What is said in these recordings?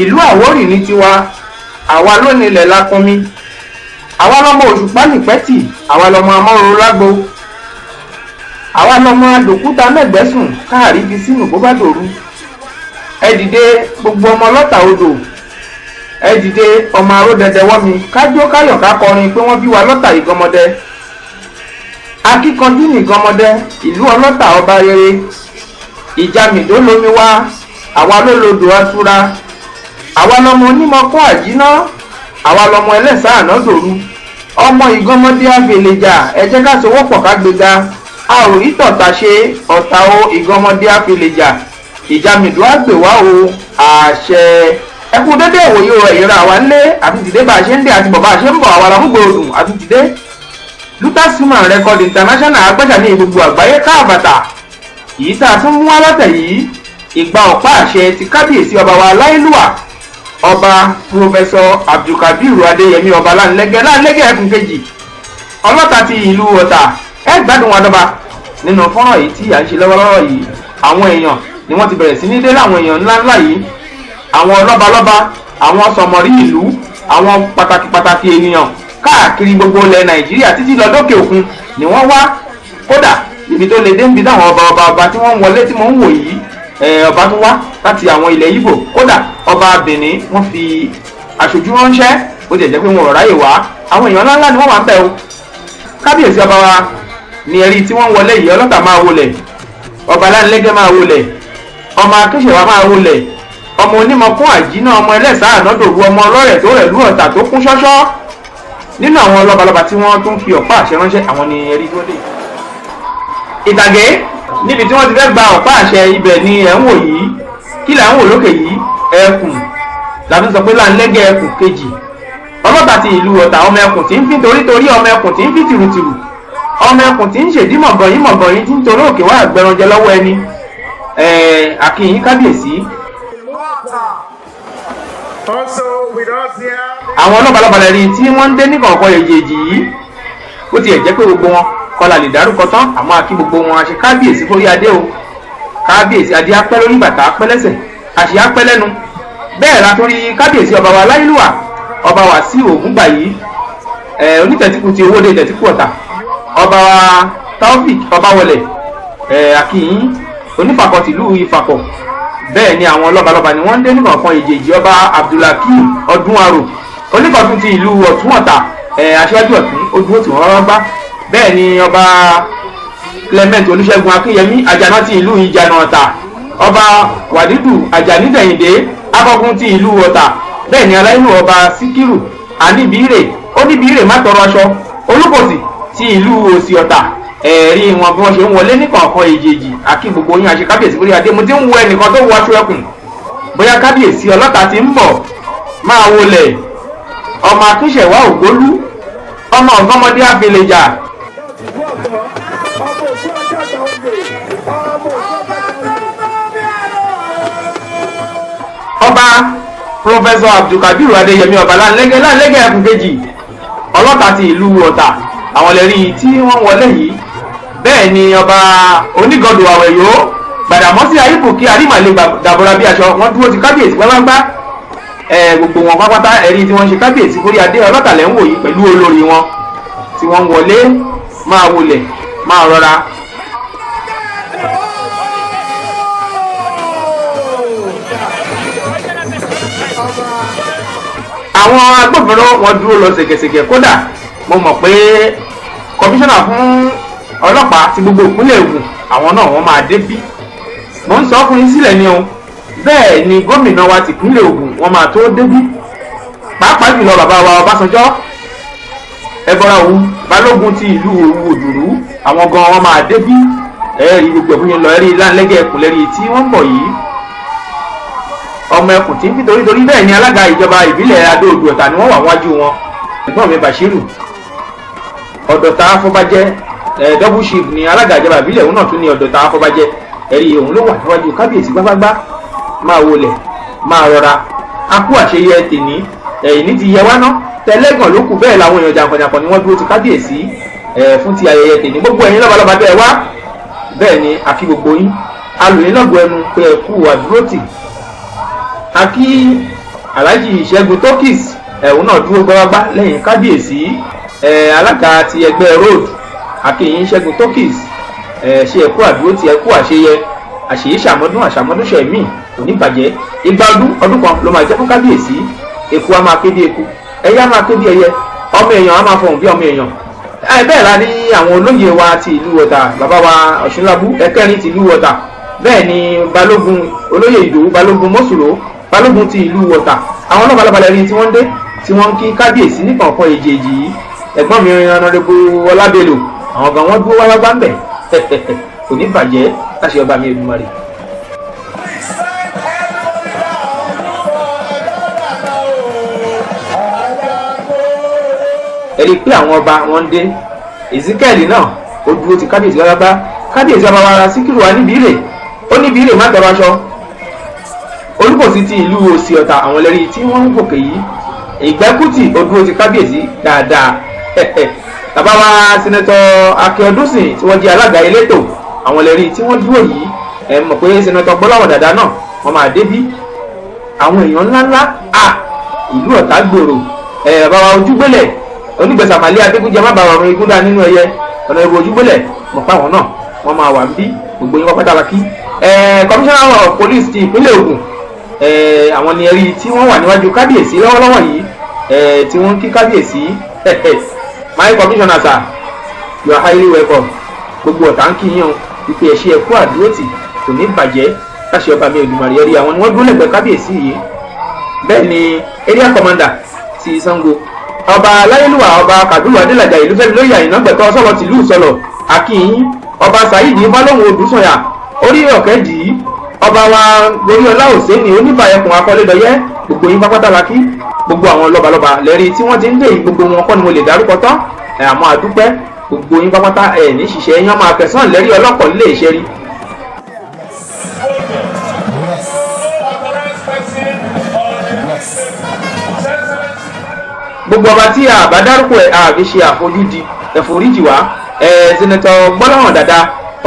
ìlú Àwórì ní tiwa, àwa ló nílẹ̀ lápọnmi, àwa lọ́mọ Òṣùpá nìpẹ́tì, àwa lọ́mọ amọ́run lágbo, àwa lọ́mọ adòkúta mẹ́gbẹ́sùn káàrí fi sínú bó bá dòru. Ẹ dìde gbogbo ọmọ lọ́tà odò, ẹ dìde ọmọ aródẹdẹ wọ́mi, kájó káyọ̀ ká kọrin pé wọ́n bí wa lọ́tà ìgọmọdẹ. Akíkanjú nìgọmọdẹ ìlú ọlọ́tà ọba rere, ìjàmìdó lomi wá, àwa ló lodò atura, àwa lọmọ onímọ̀kọ́ àjíná, àwa lọmọ ẹlẹ́sà ànádòru, ọmọ ìgọmọdé àfẹlẹjà, ẹ jẹ́ ká sowọ́pọ̀ ká gbéga, a ò rí tọ̀tà ṣe ọ̀tá o ìgọmọdé àfẹlẹjà, ìjàmìdó àgbèwá o àṣẹ. Ẹ kú dédé ìwòye o ìra àwa ńlé àti dìde bá a ṣe ń dé àti bọ̀ bá a ṣe ń bọ̀, àwa làmúgbò òdùn àti dìde. Lucas Human Record International agbẹ́jà ní gbogbo àgbáyé káàbàtà. Èyí tá a tún mú alátẹ̀ yìí, Ìgbà Ọ̀pá Àṣẹ ti kábíyèsí ọba wa láìlúwà ọba Pírọfẹ́sọ̀ Abdulkabiru Adéyẹmí ọba láńlẹ́gẹ́ ẹkùn kejì ọlọ́ta ti ìlú Ọ̀tà. Ẹ gbádùn wa dọ́ba nínú fọ́nrán yìí tí à ń ṣe lọ́wọ́lọ́wọ́ yìí. Àwọn èèyàn ni wọ́n ti bẹ̀rẹ̀ sí ní dé láwọn èèyàn ńláńlá yìí, àwọn lọ́balọ́ba, àwọn sọmọrí ìlú, àwọn pàtàkì ènìyàn káàkiri gbogbo ilẹ̀ Nàìjíríà títí lọ dókè òkun ni wọ́n wá. Kódà ibi tó lè dé níbi táwọn ọba tí wọ́n ń wọlé tí mò ń wò yìí, ọba tó wá láti àwọn ilẹ̀ Ìgbò, kódà ọba Benin wọ́n fi aṣojú ránṣẹ́, ó jẹ́ pé wọn ò ráyè wá. Àwọn èèyàn ńláńlá ni wọ́n wà ń bẹ̀ o. Kábíyèsí ọba wa ni ẹ̀rí tí wọ́n wọlé yìí, ọlọ́tà máa wọlẹ̀, ọba láńlẹ́gẹ́ máa wọlẹ̀, ọmọ akéṣèwà máa wọlẹ̀, ọmọ onímọ̀kún àjínà, ọmọ ẹlẹ́sà ànádòru, ọmọ ọlọ́rẹ̀ tó rẹ̀ lú Ọ̀tà tó kún ṣọ́ṣọ́. Nínú àwọn lọ́balọ́ba tí wọ́n tún fi ọ̀pá àṣẹ ránṣẹ́, àwọn ni ẹ̀rí tó dé. Ìtàgé níbi tí wọ́n ti fẹ́ gba ọ̀pá àṣẹ, ibẹ̀ ni ẹ̀ ń wò yìí. Kí là ń wò lókè yìí? Ẹkùn làbí sọ pé láńlẹ́gẹ́ ẹkùn kejì ọlọ́tà ti ìlú Ọ̀tà, ọmọ ẹkùn tí ń fi torítorí, ọmọ ẹkùn tí ń fi tìrùtìrù, ọmọ ẹkùn tí ń ṣèdí mọ̀gànyín tí ń torí òkè wá àgbẹranjẹ lọ́wọ́ ẹni. Àkíyìn kábíyèsí. Àwọn lọ́balọ́ba lẹ́rí tí wọ́n ń dé ní kọ̀ọ̀kan èjèèjì yìí, ó ti ẹ̀ jẹ́ pé gbogbo wọn kọlà lè dárúkọ tán, àmọ́ àkí gbogbo wọn àṣẹ kábíyèsí fórí adé o. Kábíyèsí adé apẹ́ lórí bàtà apẹ́ lẹ́sẹ̀, àṣẹ apẹ́ lẹ́nu. Bẹ́ẹ̀ la tún rí kábíyèsí ọba wa láìlúwà ọba wa sí Ògúngbà yìí, onítẹ̀tíkù ti owó dé tẹ̀tíkù Ọ̀tà, ọba wa Taofik ọba wọlé, àkíyìn onífàkọ̀ tìlú Ìfàkọ̀. Bẹ́ẹ̀ ni àwọn lọ́balọ́ba ni wọ́n ń dé ní kọ̀ọ̀kan èjèèjì, ọba Abdulhakeem Ọdúnarò oníkọ̀tún ti ìlú Ọ̀tún Ọ̀tà, aṣáájú Ọ̀tún ó dúró tí wọ́n rán bá. Bẹ́ẹ̀ ni ọba Clement Olúṣẹ́gun Akínyẹmí Àjàná ti ìlú Ìjànà Ọ̀tà, ọba Wàdídù Àjàní Dẹ̀yìndé Akọ́gun ti ìlú Ọ̀tà. Bẹ́ẹ̀ ni aláìlú ọba Síkírù Aníbìírè Oníbìírè má tọrọ aṣọ Olúkòsì ti ìlú Òsì Ọ̀tà. Ẹ̀rí wọn bí wọ́n ṣe ń wọlé ní kọ̀ọ̀kan èjèèjì. Àkí gbogbo yín àṣẹ kábíyèsí lórí adé. Mo ti ń wo ẹnìkan tó wọ aṣọ ẹkùn, bóyá kábíyèsí ọlọ́tà ti ń bọ̀. Máa wọlẹ̀ ọmọ akínṣẹ̀wá Ògbólú, ọmọ ọ̀gọ́mọdé àfẹlẹjà. Ọba Pírọfẹ́sọ̀ Abdulkabiru Adéyẹmí ọba láńlẹ́gẹ́ ẹkùn kejì ọlọ́tà ti ìlú Ọ̀tà, àwọn lẹ́rí tí wọ́n wọlé yìí. Bẹ́ẹ̀ ni ọba Onígọdò Àwẹ̀yó Gbàdàmọ́sí Ayíbùkí Àrímàlè dàbọ̀ra bí aṣọ, wọ́n dúró ti kábíyèsí pápápá. Gbogbo wọn pápátá ẹ̀rí tí wọ́n ṣe kábíyèsí kórí adé ọlọ́tà lẹ́ ń wò yìí pẹ̀lú olórí wọn tí wọ́n wọlé. Máa wọlẹ̀ máa rọra. Àwọn agbófinró wọn dúró lọ ṣèkèṣèkè, kódà mo mọ̀ pé kọmíṣánná fún ọlọ́pàá ti gbogbo ìpínlẹ̀ Ògùn àwọn náà wọ́n máa dé bí. Mo ń sọ fún yín sílẹ̀ ni o. Bẹ́ẹ̀ ni gómìnà wa ti ìpínlẹ̀ Ògùn wọ́n máa tó dé bí. Pàápàá jùlọ bàbá wa Ọbásanjọ́ Ẹbọra Òwu Balógun ti ìlú Òdùrú, àwọn gan wọ́n máa dé bí. Ẹ̀rí gbogbo ẹ̀fún yẹn lọ ẹ̀rí láńlẹ́gẹ́ ẹkùn lẹ́rí tí wọ́n ń bọ̀ yìí. Ọmọ ẹkùn tí ń fi torítorí. Bẹ́ẹ̀ ni alága ìjọba ìbílẹ̀ Adó-Odò Ọ̀tà ni wọ́n wà wájú wọn. Ẹ̀gbọ́n mi Bashiru Ọ̀dọ̀tà Afọbajẹ́ double chief ni alága ìjọba ìbílẹ̀ òun náà tún ní Ọ̀dọ̀tà Afọbajẹ́. Ẹ̀rí òun ló wà níwájú kábíyèsí gbágbágbá. Máa wọlẹ̀ máa rọra. Akú àṣeyẹ tèní ní ti yẹ wá ná tẹlẹ́gàn ló kù. Bẹ́ẹ̀ làwọn èèyàn jàǹkànjàǹkàn ni wọ́n dúró ti kábíyèsí fún ti ayẹyẹ tèní. Gbogbo ẹ̀yin lọ́balọ́ba bẹ́ẹ̀ wá. Bẹ́ẹ̀ ni àkí gbogbo yín alòyìn lọ́gọ̀ ẹnu pé ẹ kú àdúrótì. Àkí Alhaji Ìṣẹ́gun Tokis òun náà dúró gbárágbá lẹ́yìn kábíyèsí alága ti ẹgbẹ́ road akínyìn Ìṣẹ́gun Tokis ṣe ẹ̀kú àdúró ti ẹ̀kú àṣeyẹ àṣèyí àṣàmọ́dún ṣẹ̀mí kò ní bàjẹ́ igba ọdún kan ló máa jẹ́ fún kábíyèsí. Eku á máa ké bí eku, ẹyẹ á máa ké bí ẹyẹ, ọmọ èèyàn á máa fọhùn bí ọmọ èèyàn. Bẹ́ẹ̀ la ní àwọn olóyè wa ti ìlú Ọ̀tà, bàbá wa Ọ̀ṣunlábù ẹ̀kẹrin ti ìlú Ọ̀tà, bẹ́ẹ̀ ni balógun olóyè Ìdòwú balógun mọ́sùlò balógun ti ìlú Ọ̀tà. Àwọn ọlọ́balẹ̀ rí tí wọ́n dé tí wọ́n ń kí kábíyèsí ní kọ̀ọ̀kan èjèèjì yìí. Ẹ̀gbọ́n mi ọ̀nàdẹ́gbò Ọlábẹ́lò àwọn gan wọ́n dúró wáyá gbá ń bẹ̀ kò ní bàjẹ́ láṣẹ ọba mi Èdùmàrè. Ẹ̀rí pé àwọn ọba wọn dé Ezekiel náà ó dúró ti kábíyèsí gbágbá. Kábíyèsí ọba wa Síkírù wa níbi ìrè ó níbi ìrè má tọrọ aṣọ. Olúkòsí ti ìlú Òsì Ọ̀tà àwọn ẹlẹ́rìí tí wọ́n ń gòkè yìí. Ìgbẹ́kùtì ó dúró ti kábíyèsí dáadáa. Bàbá wa Sẹ́nẹ́tọ̀ Akíọdúnsìn tí wọ́n jẹ́ alága elétò àwọn ẹlẹ́rìí tí wọ́n dúró yìí mọ̀ pé Sẹ́nẹ́tọ̀ Gbọ́láhàn Dàda náà wọ́n máa débí. Àwọn èèyàn ńláńlá ìlú Ọ̀tà gbòòrò bàbá wa Ojúgbélẹ̀ onígbèsàmàlẹ́ Adégúnjẹ má bàa ọ̀run igúndà nínú ẹyẹ ọ̀nà ìbò Ojúgbélẹ̀ mọ̀ pé àwọn náà wọ́n máa wà níbí gbogbo yín wọ́n pátá la kí. Commissioner of Police ti ìpínlẹ̀ Ògùn àwọn ni ẹ̀rí tí wọ́n wà níwájú kábíyèsí lọ́wọ́lọ́wọ́ yìí tí wọ́n ń kí kábíyèsí. My commissioner sir, you are highly welcome. Gbogbo Ọ̀tà ń kí yín o ìpè ẹ̀ṣẹ̀ ẹ̀kú àdúrótì kò ní bàjẹ́ láṣẹ ọba mi Èdùmàrè. Ẹ̀rí àwọn ni wọ́n dúró lẹ́gbẹ̀ẹ́ kábíyèsí yìí. Bẹ́ẹ̀ ni area commander ti Ṣàngó ọba aláyélúwà ọba Kàbírù Adélàjà ìlú fẹ́mi lóyè àyìnà gbẹ̀tọ́ sọ̀rọ̀ tìlú ìsọlọ̀ akínyìn ọba Saidi Balóhùn Odùsànyà orí ọ̀kẹ́jì ọba wa Goríọlá Òsénì oníbàyẹ̀kùn akọ́lédọ́yẹ́ gbogbo yín pápátá la kí. Gbogbo àwọn lọ́balọ́ba lẹ́rí tí wọ́n ti ń dé gbogbo wọn kọ́ ni mo lè dárúkọ tán àmọ́ àdúpẹ́ gbogbo yín pápátá ní ṣiṣẹ́ yín ọmọ akẹ́sàn lẹ́rí ọlọ́pọ̀ nílé iṣẹ́ rí. Gbogbo ọba tí a bá dárúkọ àbí ṣe àfojúdi ẹ̀fọ́ríjì wá Sẹ́nẹ́tọ̀ Gbọ́láhàn Dàda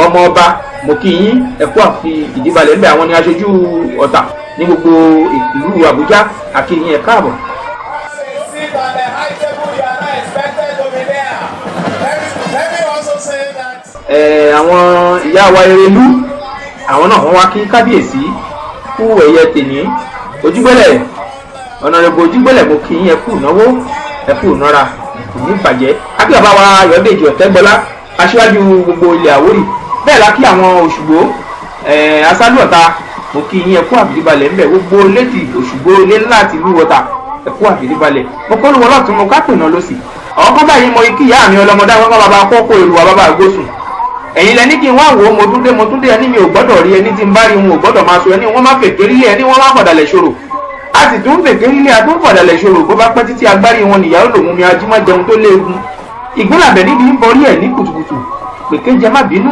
ọmọ ọba mo kí yín ẹ̀kú àfi ìdíbalẹ̀ ńbẹ àwọn ni aṣojú Ọ̀tà ní gbogbo ìlú Àbújá àkíyìn ẹ̀ káàbọ̀. Àwọn ìyá wa Erelú àwọn náà wọ́n wá kí kábíyèsí kú ẹ̀yẹ tèní Ojúgbélẹ̀ ọ̀nàrẹ́bù Ojúgbélẹ̀ mo kí yín ẹ̀kú ìnáwó ẹ̀kú ìnára kò ní bàjẹ́. Akí bàbá wa Ayọ̀dèjì Ọ̀tẹ́gbọ́lá aṣíwájú gbogbo ilẹ̀ Àwórì. Bẹ́ẹ̀ la kí àwọn Òṣùgbó Asálù Ọ̀tà mo kí yín ẹ̀kú àbídíbalẹ̀ ńbẹ̀ gbogbo létí Òṣùgbó ilé ńlá àti ìlú Ọ̀tà ẹ̀kú àbídíbalẹ̀ mo kọ́ lóun ọlọ́tún mo kápẹ̀ náà lọ́sì. Àwọn kan báyìí mo kí ìyá mi ọlọ́mọdé àwọn kan bàbá kọ́kọ́ èrò wa bàbá àgbósùn. Ẹ̀yin lẹni kí n wá wò ó mo tún dé ẹni mi ò gbọ́dọ̀ rí ẹni tí n bá rí wọn ò gbọ́dọ̀ máa sọ ẹni wọ́n má fèké rí ẹni wọ́n má fọ̀dàlẹ̀ ṣòro. A sì tún fèké rí a tún fọ̀dàlẹ̀ ṣòro bó bá pẹ́ títí agbárí wọn nìyàwó lòun mi ajímọ́ jẹun tó léegun. Ìgbélàbẹ̀ níbi ń borí ẹ̀ ní kùtùkùtù pèké jẹ má bínú.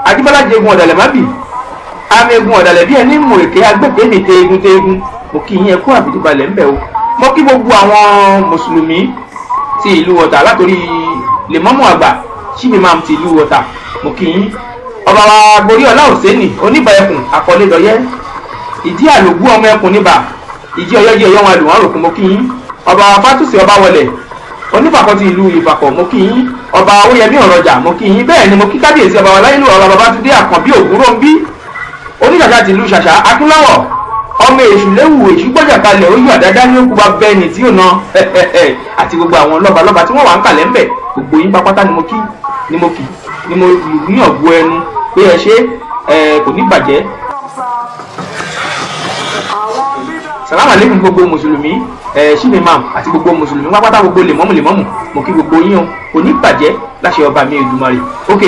Ajíbọ́lá jẹ egun ọ̀dàlẹ̀ má bì. Àmì egun ọ̀dàlẹ̀ bí ẹni mú èké agbègbè mi teegun. Mo kí yín ẹkú àbídíbalẹ̀ ńbẹ̀ o. Mo kí gbogbo àwọn mùsùlùmí ti ìlú Ọ̀tà látòrí lèmọ́mù àgbà chief imam ti ìlú Ọ̀tà mo kí yín. Ọba wa Goríọlá Òsénì oníbàyẹ̀kùn akọ́lédọ́yẹ́ ìdí àlògbú ọmọ ẹkùn níbà ìdí ọyọ́jẹ́ ẹ̀yọ́ wọn àlùwọ̀n rògbò mo kí yín. Ọba Fátúsì ọba wọlẹ̀ onífàkọ́ ti ìlú Ìfàkọ̀ mo kí yín. Ọba Oyèmí Ọ̀rọ̀jà mo kí yín. Bẹ́ẹ̀ ni mo kí kábíyèsí ọba Ọláyélúwà ọba Babátúndé Àkànbí Ògúnròmbí oníṣàṣà ti ìlú Ṣàṣà Akínláwọ̀ ọmọ èṣù léwu èṣù gbọ́jà kalẹ̀ ó yọ àdájá ní òkú bá bẹ́ẹ̀ni tí ò ná àti gbogbo àwọn lọ́balọ́ba tí wọ́n wà ń kalẹ̀ ńbẹ̀ gbogbo yín pápátá ni mo kí ni mo ní ọ̀gbọ́ ẹnu pé ẹ ṣe kò ní bàjẹ́. Sàlámù alékùm gbogbo mùsùlùmí chief imam àti gbogbo mùsùlùmí pápátá gbogbo lèmọ́mù mo kí gbogbo yín o kò ní bàjẹ́ láṣẹ ọba mi Èdùmàrè. Ok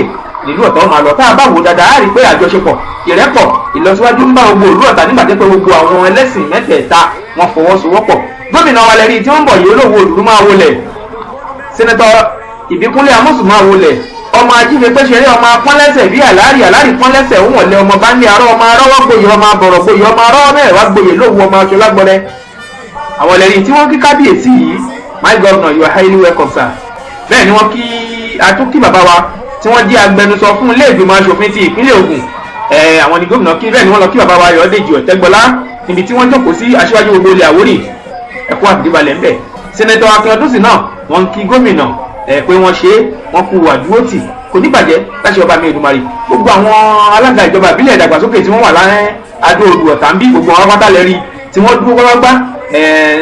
nílùú Ọ̀tà ọmọ àlọ́ tá a bá wò dáadáa á rí i pé àjọṣepọ̀ ìrẹ́pọ̀ ìlọsíwájú ń bá gbogbo ìlú Ọ̀tà nígbà tí pé gbogbo àwọn ẹlẹ́sìn mẹ́tẹ̀ẹ̀ta wọn fọwọ́sowọ́pọ̀. Gómìnà wa lẹ́rí tí wọ́n ń bọ̀ yìí olówó Òdùdú máa wọlé Sẹ́nẹ́tọ̀ Ìbíkúnlé Amósùn máa wọlé ọmọ ajífẹ́pẹ́sẹ̀rẹ́ ọmọ apọ́nlẹ́sẹ̀ bí àlárí pọ́nlẹ́sẹ̀ òun ọ̀lẹ́ ọmọ bá ní arọ́ ọmọ arọ́wọ́ gboyè ọmọ abọ̀rọ̀ gboyè ọmọ arọ́wọ́ mẹ́rẹ̀wá gboyè lówó ọmọ aṣọ lágbọ́rẹ́. Àwọn lẹ́rí tí wọ́n kí kábíyèsí yìí my governor you are highly welcome sir. Bẹ́ẹ̀ ni wọ́n kí atúnkí bàbá wa tí wọ́n jẹ́ agbẹnusọ fún ilé ìgbìmọ̀ aṣòfin ti ìpínlẹ̀ Ògùn àwọn ni gómìnà kí. Bẹ́ẹ̀ ni wọ́n lọ kí bàbá wa Ayọ̀dèjì Ọ̀tẹ́gbọ́lá níbi tí wọ́n jókòó sí aṣíwájú gbogbo ilẹ̀ Àwórì ẹ̀kọ́ àfìdíbalẹ̀ ńbẹ̀. Sẹ́nẹ́tọ̀ Akínyọ̀dún sì náà wọ́n ń kí gómìnà pé wọ́n ṣe é wọ́n kú àdúrótì kò ní bàjẹ́ láṣẹ ọba mi Èdùmàrè. Gbogbo àwọn alága ìjọba ìbílẹ̀ ìdàgbàsókè tí wọ́n wà láàrin adó odò ọ̀tá ń bí gbogbo àwọn pátá lẹ́rí tí wọ́n dúró gbágbá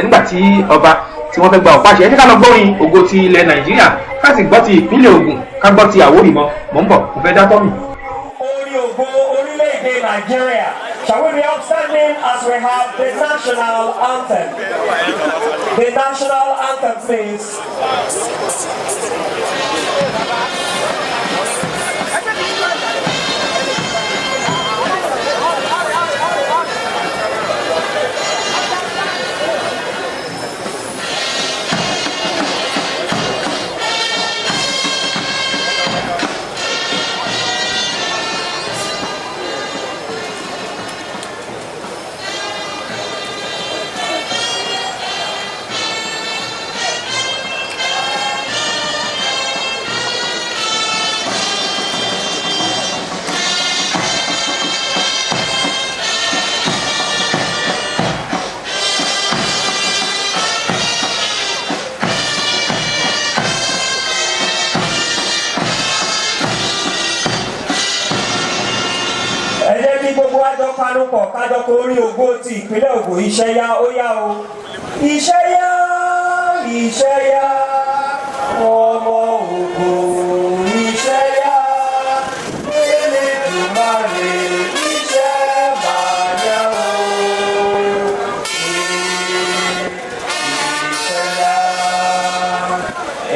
nígbà tí ọba tí wọ́n fẹ́ gba ọ̀pá àṣẹ. ẹ jẹ́ ká lọ gbọ́rin ògo ti ilẹ̀ Nàìjíríà ká sì gbọ́ ti ìpínlẹ̀ Ògùn ká gbọ́ ti Àwórì mọ́ ń bọ̀ kò fẹ́ dá tọ́ mi. Orin ògo orílẹ̀-èdè Nàìjíríà. Shall we be outstanding as we have the national anthem? The national anthem, please. Panupọ̀ kájọ kó orí ògo ti ìpínlẹ̀ Ògùn iṣẹ́ yá ó yá o. Iṣẹ́ yá ọmọ Ògùn iṣẹ́ yá Elédùmarè iṣẹ́ máa yá o. Iṣẹ́ yá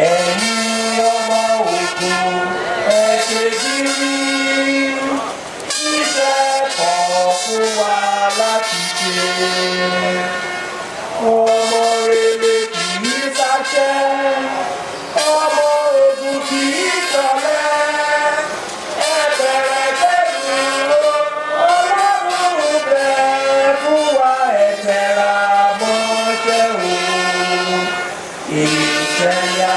ẹ̀yin ọmọ Ògùn ẹ ṣe gírí. Fún wa láti ṣe ọmọ rere kì í sáṣẹ́ ọmọ Ògùn kì í ṣọ̀lẹ ẹ bẹ̀rẹ̀ pẹ̀lú Ọlọ́run bẹ̀ fún wa ẹ tẹra mọ́ṣẹ́ o iṣẹ́ yá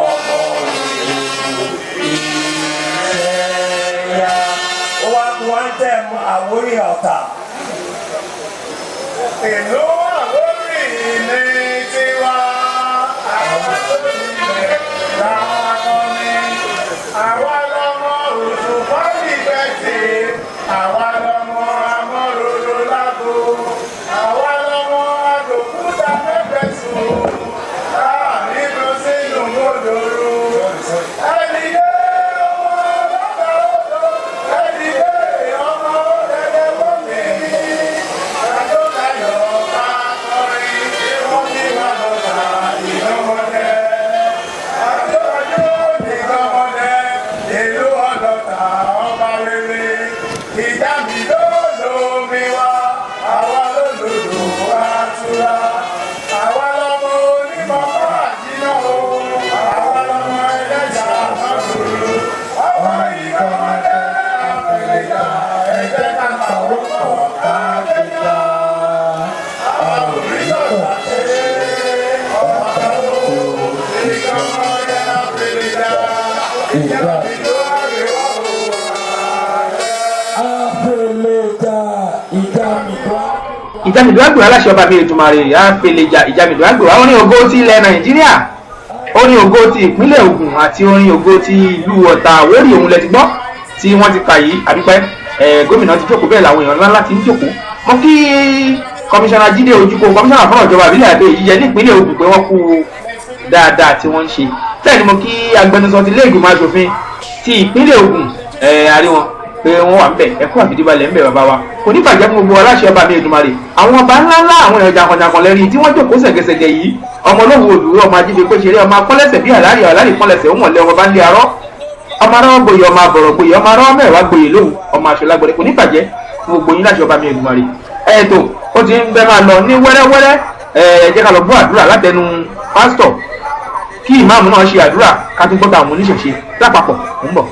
ọmọ Ògùn iṣẹ́ yá. One time Àwórì Ọ̀tà. Ìlú Àwórì ní tiwa, àwa lórílẹ̀ lákọ́ni, àwa lọ́mọ Òṣùpá ìgbẹ́tì, àwa lọ́mọ Amọ́ròdó lágbo, àwa lọ́mọ Àdòkúta mẹ́fẹ̀sùn, láàrin lọ sínú mọ́dòrò. Ìjàmìdò àgbò aláṣẹ ọba mi Èdùmàrè àpèlèjà ìjàmìdò àgbò àwọn orin ògo ti ilẹ̀ Nàìjíríà, orin ògo ti ìpínlẹ̀ Ògùn àti orin ògo ti ìlú Ọ̀tà Àwórì òun lẹ ti gbọ́ tí wọ́n ti kà yìí àdúpẹ́. Gómìnà ti jókòó bẹ́ẹ̀ làwọn èèyàn ńlá láti ń jókòó. Mo kí kọmíṣánná Jídé Ojúkò kọmíṣánná fọ́nà ìjọba ìbílẹ̀ àti ìyíjẹ ní ìpínlẹ̀ Ògùn pé wọ́n kú dáadáa tí wọ́n ń ṣe. Bẹ́ẹ̀ ni mo kí agbẹnusọ ti ilé ìgbìmọ̀ aṣòfin ti ìpínlẹ̀ Ògùn àrí wọn pé wọ́n wà ń bẹ̀ ẹ̀kọ́ àfìdíbalẹ̀ ń bẹ̀ bàbá wa kò ní bàjẹ́ fún gbogbo aláṣẹ ọba mi Èdùmàrè. Àwọn ọba ńláńlá àwọn èèyàn jàǹkànjàǹkàn lẹ́rìí tí wọ́n jókòó sẹ̀gẹ̀sẹ̀gẹ̀ yìí ọmọ olówó òdùrú ọmọ ajínigbé pé ṣeré ọmọ akọ́lẹ́sẹ̀ bí àlárí kọ́lẹ́sẹ̀ ó mọ̀lẹ́ ọmọ bá ń lé arọ́ ọmọ arọ́ gboyè ọmọ àbọ̀rọ̀ gboyè ọmọ arọ́ mẹ́wàá gboyè lóhùn ọmọ aṣọlágbọ̀dẹ kò ní bàjẹ́ fún gbogbo yín láṣẹ ọba mi Èdùmàrè. Ẹ̀ẹ́dọ̀ ó ti ń bẹ́ máa lọ ní wẹ́rẹ́wẹ́rẹ́ jẹ́ ká lọ gbọ́ àdúrà látẹnu pásítọ̀ kí ìmáàmù náà ṣe àdúrà ká tún gbọ́dọ̀ àwọn oníṣẹ̀ṣe lápapọ̀ ń bọ̀.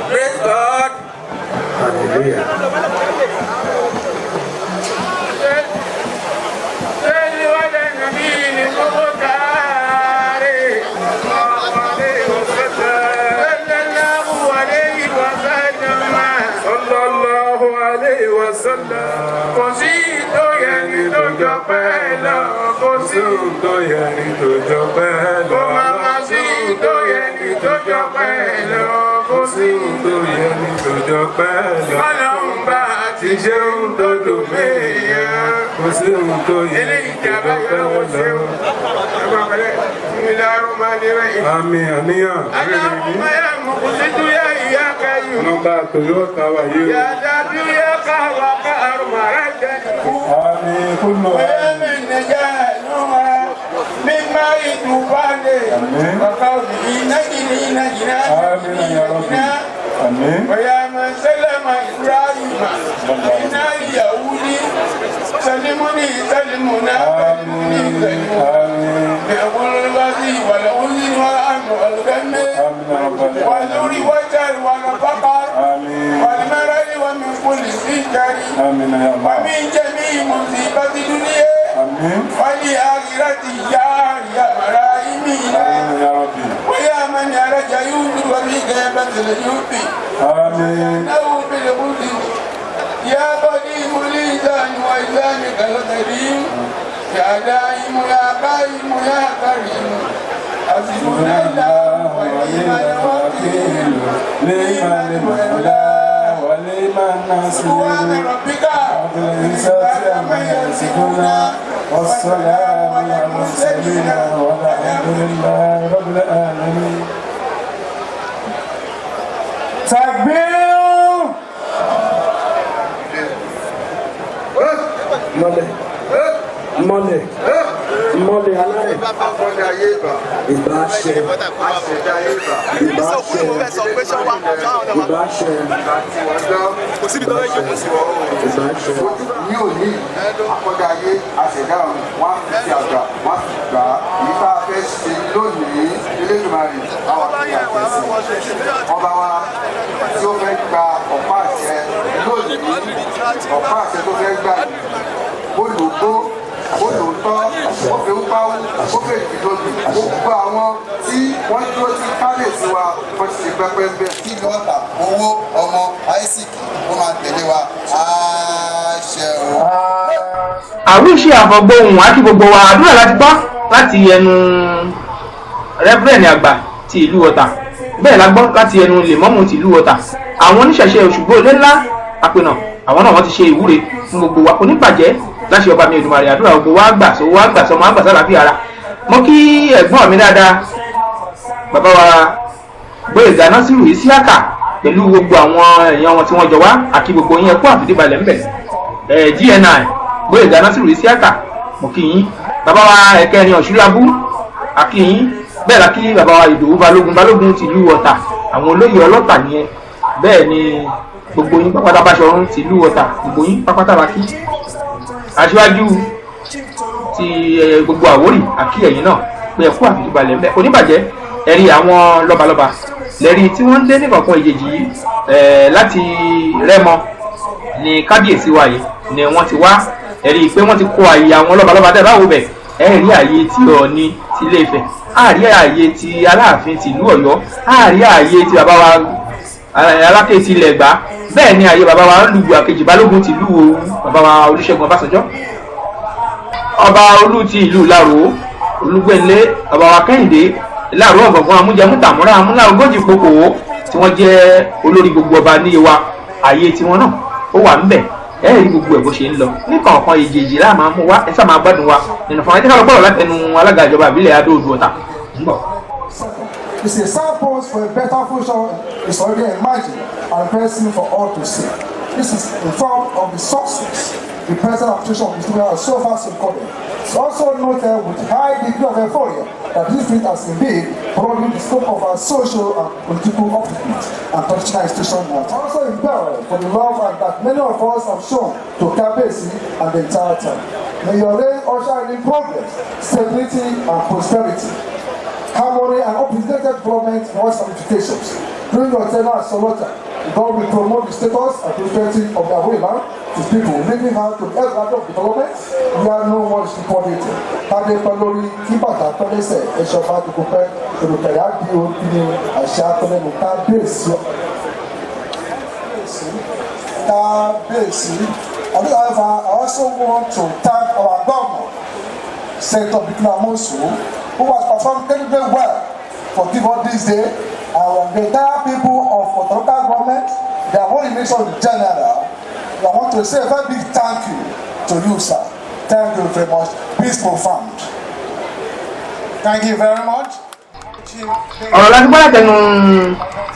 Praise God. Hallelujah. wasallam. Kò sí tó yẹ ní tó jọ pẹ́ lọ. Kò sí tó yẹ ní tó jọ pẹ́ lọ. Kò má sí tó yẹ ní tó jọ pẹ́ lọ. Kò sí tó yẹ ní tó jọ pẹ́ lọ. Ọlọ́run bá ti ṣe ń dodo méèyàn. Kò sí tó yẹ ní tó jọ pẹ́ lọ. Àmín àníyàn. Allahumma ya muqsitu ya iyyaka yu. Ọlọ́ba Toyota wà yìí. Ya Dabi ya Kahwa Kahar Maradani. Àmín kúlọ̀. Wẹ́ẹ̀mí nìjà lọ́wọ́ mímá ìdúbálẹ̀. Àmín. Bàbá òbí nájìní nájìná. Àmín ya Rabbi. Àmín. Wẹ́yà máa sẹ́lẹ̀mà Ibrahima. Iná Yahudi. Sẹ́lẹ̀mùní sẹ́lẹ̀mùná. Sẹ́lẹ̀mùní sẹ́lẹ̀mùná. والذري والجار والبقر والمرض ومن كل سجر ومن جميع مصيبة الدنيا والآخرة يا مرايمنا ويا من يرجى يوسف في غيبة الجود إنه بالغد يا قديم الإنسان وإسلامك الكريم يا دائم يا قائم يا كريم حسبنا الله ونعم الوكيل نعم المولى ونعم النصير سبحان ربك رب العزة عما يصفون والسلام على المرسلين والحمد لله رب العالمين. تكبير mọ́lẹ̀ alárẹ̀ ìbá ṣe kò síbi tó lè jókòó sí wọn. ní òní àkọ́jà ayé àṣẹ̀dá wọn fi àgbà wọn fi gbà yìí tá a fẹ́ ṣe lónìí Elédùmarè àwọn àti ọba wa tí ó fẹ́ gba ọ̀pá àṣẹ lónìí ọ̀pá àṣẹ tó fẹ́ gbà olùgbò olùtọ́ ó fi ń pawú ó fi ìdílóbi gbogbo àwọn tí wọ́n dúró sí kábíyèsí wa wọ́n ti ṣe pẹ́pẹ́ ń bẹ̀. kí ni wọ́n ta owó ọmọ Isaac ó máa tẹ̀lé wa àṣẹ o. àwíṣe àfọ̀gbóhùn àti gbogbo wa àdúrà láti gbọ́ láti ẹnu rẹ́fúrẹ́nì àgbà ti ìlú Ọ̀tà bẹ́ẹ̀ la gbọ́ láti ẹnu lèmọ́mù ti ìlú Ọ̀tà àwọn oníṣẹ̀ṣe Òṣùgbó ilé ńlá àpènà àwọn náà wọ́n ti ṣe ìwúre fún gbogbo wa oníbàjẹ́ láti ọba mi Èdùmàrè àdúrà gbogbo wa gbà sọ wa gbà sọmọ àgbà sálàáfíà ara mo kí ẹ̀gbọ́n mi dáadáa bàbá wa Gbóyèga Násírù Ìsíákà pẹ̀lú gbogbo àwọn èèyàn wọn tí wọ́n jọ wá àti gbogbo yín ẹ̀kú àfìdíbalẹ̀ ńbẹ̀ GNI Gbóyèga Násírù Ìsíákà mo kí yín bàbá wa ẹ̀kẹrin Ọ̀ṣúlábù àkí yín bẹ́ẹ̀ la kí bàbá wa Ìdòwú Balógun tìlú Ọ̀tà àwọn olóyè ọlọ́tà nìyẹn bẹ́ẹ̀ ni gbogbo yín pápátá Báṣọ̀run tìlú Ọ̀tà gbogbo yín pápátá la kí aṣíwájú ti gbogbo Àwórì àkí ẹ̀yìn náà pé ẹ̀kú àfìdíbalẹ̀ ńbẹ̀ oníbàjẹ́ ẹ̀rí àwọn lọ́balọ́ba lẹ́rí tí wọ́n ń dé ní kọ̀ọ̀kan ìjèjì yìí láti Rẹ́mọ ní kábíyèsí wa yìí ni wọ́n ti wá ẹ̀rí pé wọ́n ti kó àyè àwọn lọ́balọ́ba tẹ́ báwo bẹ̀ ẹ̀rí àyè ti Ọọ̀ni ti Ilé-Ifẹ̀ àárí àyè ti Aláàfin ti ìlú Ọ̀yọ́ àárí àyè ti bàbá wa Aláké ti Ilẹ̀ Ẹ̀gbá bẹ́ẹ̀ ni àyè bàbá wa Lùgbù Àkejì Balógun ti ìlú Òwu bàbá wa Olúṣẹ́gun Ọbásanjọ́ ọba Olú ti ìlú Ìlaró Olúgbẹ̀nlé bàbá wa Kẹ́hìndé Ìlaró ọ̀gbọ̀ngàn amújẹmútàmúrà amúlá ogójì pokòwò tí wọ́n jẹ́ olórí gbogbo ọba ní Yewa àyè tiwọn náà ó wà ńbẹ̀ ẹ rí gbogbo ẹ̀ bó ṣe ń lọ ní kọ̀ọ̀kan èjèèjì láà máa mú wá ẹ sáà máa gbádùn wa nínú fún wa ẹ jẹ́ ká lọ gbọ́dọ̀ látẹnu alága ìjọba ìbílẹ̀ Adó-Odò Ọ̀tà ń bọ̀. It's a signpost for a better future is already imagined and pressing for all to see. This is in form of the success the present administration of the student has so far recorded. It's also noted with high degree of euphoria that this feat has indeed broadened the scope of our social and political upliftment and traditional institution. Also imperative for the love and that many of us have shown to Kabesi and the entire time. May your reign usher in progress, stability and prosperity, harmony and unprecedented development in all ramifications. During your tenure as Solota, God will promote the status and prosperity of their homeland to people, leading her to the health of development. We are no more important. Kade Palori, Kibata, Palese, Eshofa, to compare to the Kayaki, Asha, Tole, Kabesi. think, however, I also want to thank our governor, Senator Bikina Mosu, who has performed very, very well for people this day. And the entire people of the local government, they are one in nation in general. I want to say a very big thank you to you, sir. Thank you very much. Peace profound. Thank you very much. ọ̀rọ̀ láti gbọ́dọ̀ tẹnu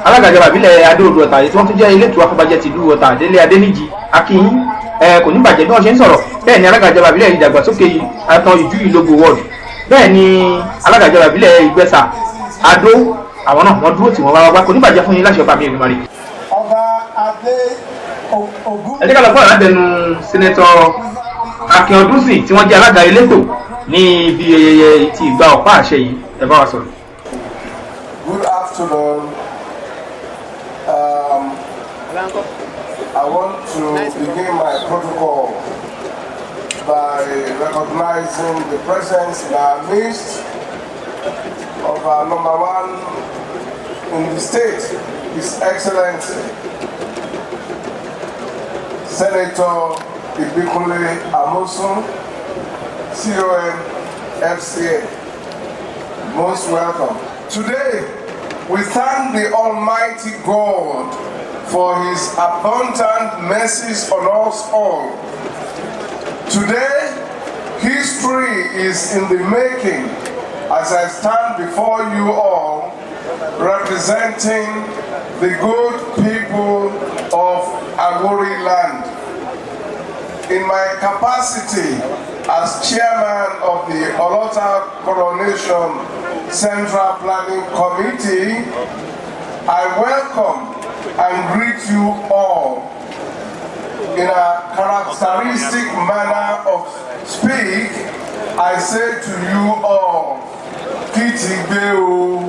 alága ìjọba ìbílẹ̀ adó-odò ọ̀tà tí wọ́n tún jẹ́ ilé ìtura afọbajẹ tìlú ọ̀tà délé adéníjì akínyìn kò ní bàjẹ́ bí wọ́n ṣe ń sọ̀rọ̀ bẹ́ẹ̀ ni alága ìjọba ìbílẹ̀ ìdàgbàsókè àtàn ìjú ìlógo wọ́ọ̀dù bẹ́ẹ̀ ni alága ìjọba ìbílẹ̀ ìgbẹ́sà adó àwọn náà wọ́n dúró tí wọ́n wá kò ní bàjẹ́ fún yín láṣẹ ọba mi Èdùmàrè. Ọba Adé Ògún. ẹ jẹ́ ká lọ fún àládẹnu sẹ́nẹ́tọ̀ Akin Ọdúnsìn tí wọ́n jẹ́ alága elétò ní ibi ayẹyẹ ti ìgbà ọ̀pá àṣẹ yìí ẹ bá wa sọ̀rọ̀. Good afternoon. I want to begin my protocol by recognizing the presence in our midst of our number one in the state, His Excellency, Senator Ibikunle Amosun, CON, FCA. Most welcome. Today, we thank the Almighty God for His abundant mercies on us all. Today, history is in the making as I stand before you all, representing the good people of Agori land. In my capacity as chairman of the Otta Coronation Central Planning Committee, I welcome and greet you all in a characteristic manner of speak. I say to you all, Kiti Beo,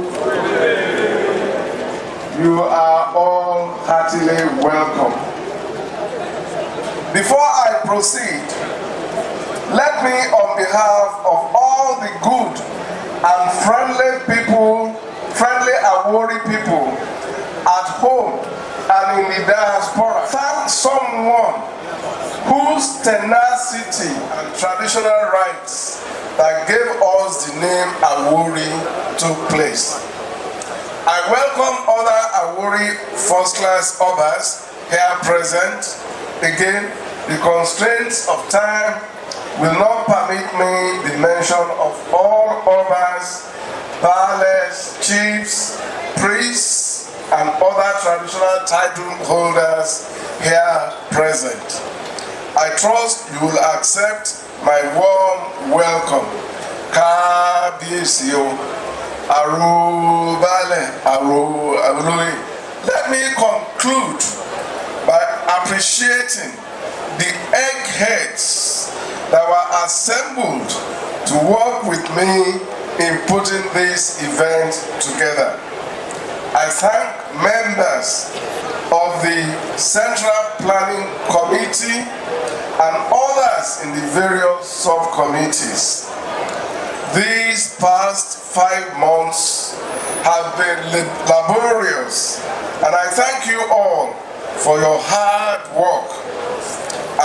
you are all heartily welcome. Before I proceed, let me, on behalf of all the good and friendly people, friendly Awori people at home and in the diaspora, thank someone whose tenacity and traditional rights that gave us the name Awori took place. I welcome other Awori first-class Obas here present. Again, the constraints of time will not permit me the mention of all Obas, Baales, chiefs, priests, and other traditional title holders here present. I trust you will accept my warm welcome. Kabiyesio, Arubale, Arului. Let me conclude by appreciating the eggheads that were assembled to work with me in putting this event together. I thank members of the Central Planning Committee and others in the various subcommittees. These past 5 months have been laborious, and I thank you all for your hard work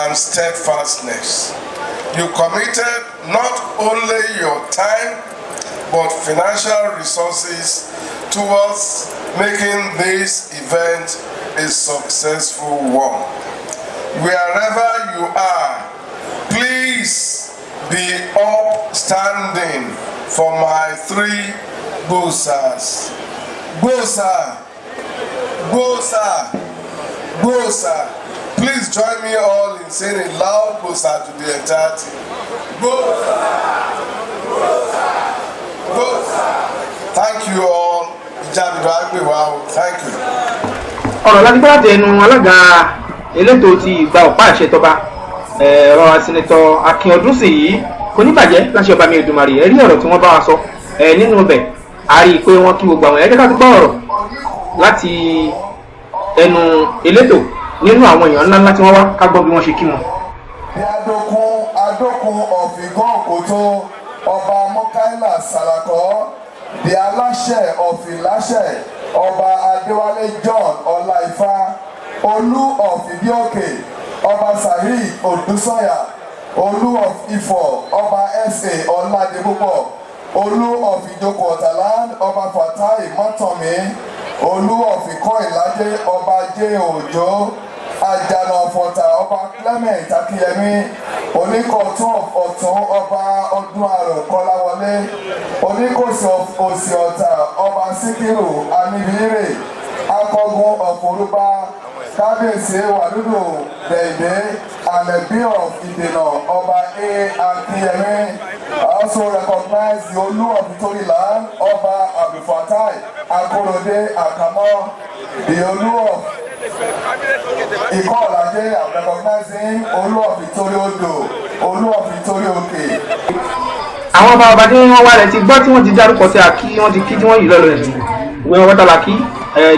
and steadfastness. You committed not only your time but financial resources towards making this event a successful one. Wherever you are, please be upstanding for my 3 Bosas. Bosa, Bosa, Bosa. Please join me all in saying a loud Bosa to the entirety. Bosa, Bosa, Bosa. Thank you all. Thank you. ọ̀rọ̀ láti gbọ́dọ̀ tẹnu alága elétò ti ìgbà ọ̀pá àṣẹ tọba ẹ̀rọ sẹ́nẹ́tọ̀ Akin Ọdúnsìn yìí kò ní bàjẹ́ láṣẹ ọba mi Èdùmàrè ẹ rí ọ̀rọ̀ tí wọ́n bá wa sọ nínú ọbẹ̀ a rí i pé wọ́n kí gbogbo àwọn ẹ̀ẹ́dẹ́ká tó gbọ́ ọ̀rọ̀ láti ẹnu elétò nínú àwọn èèyàn ńláńlá tí wọ́n wá ká gbọ́ bí wọ́n ṣe kí wọn. Adókun ọ̀fìgán òkòtó ọba Mọ́káílà Sàlàkọ́ di aláṣẹ ọ̀fìláṣẹ ọba Adéwálé John Ọláìfá Olú ọ̀fìbíòkè Oba Saheed Odusoya, Olu of Ifo, Oba Ase Oladebupo, Olu of Ijoko Otaland, Oba Fatai Motomi, Olu of Ikoilaje, Oba J. Ojo, Ajana of Ota, Oba Clement Akiyemi, Onikotun of Otun, Oba Oduaro Kolawole, Onikos of Osiota, Oba Sikiru Anibire, Akogun of Oruba, Kábíyèsí Wàlúùdù Dèndé, and the Bill of Ideno, Oba A. Akiyemi. I also recognize the Olu of Itoriland, Oba Abifatai Akorode Akamo, the Olu of Ikolaje. I'm recognizing Olu of Itori Odo, Olu of Itori Oke. Àwọn ọba tí wọ́n wá rẹ̀ ti gbọ́ tí wọ́n ti dárúkọ sí àkí wọ́n ti kí tí wọ́n yìí lọ́lọ́ rẹ̀ ìwé wọn wọ́tàlá kí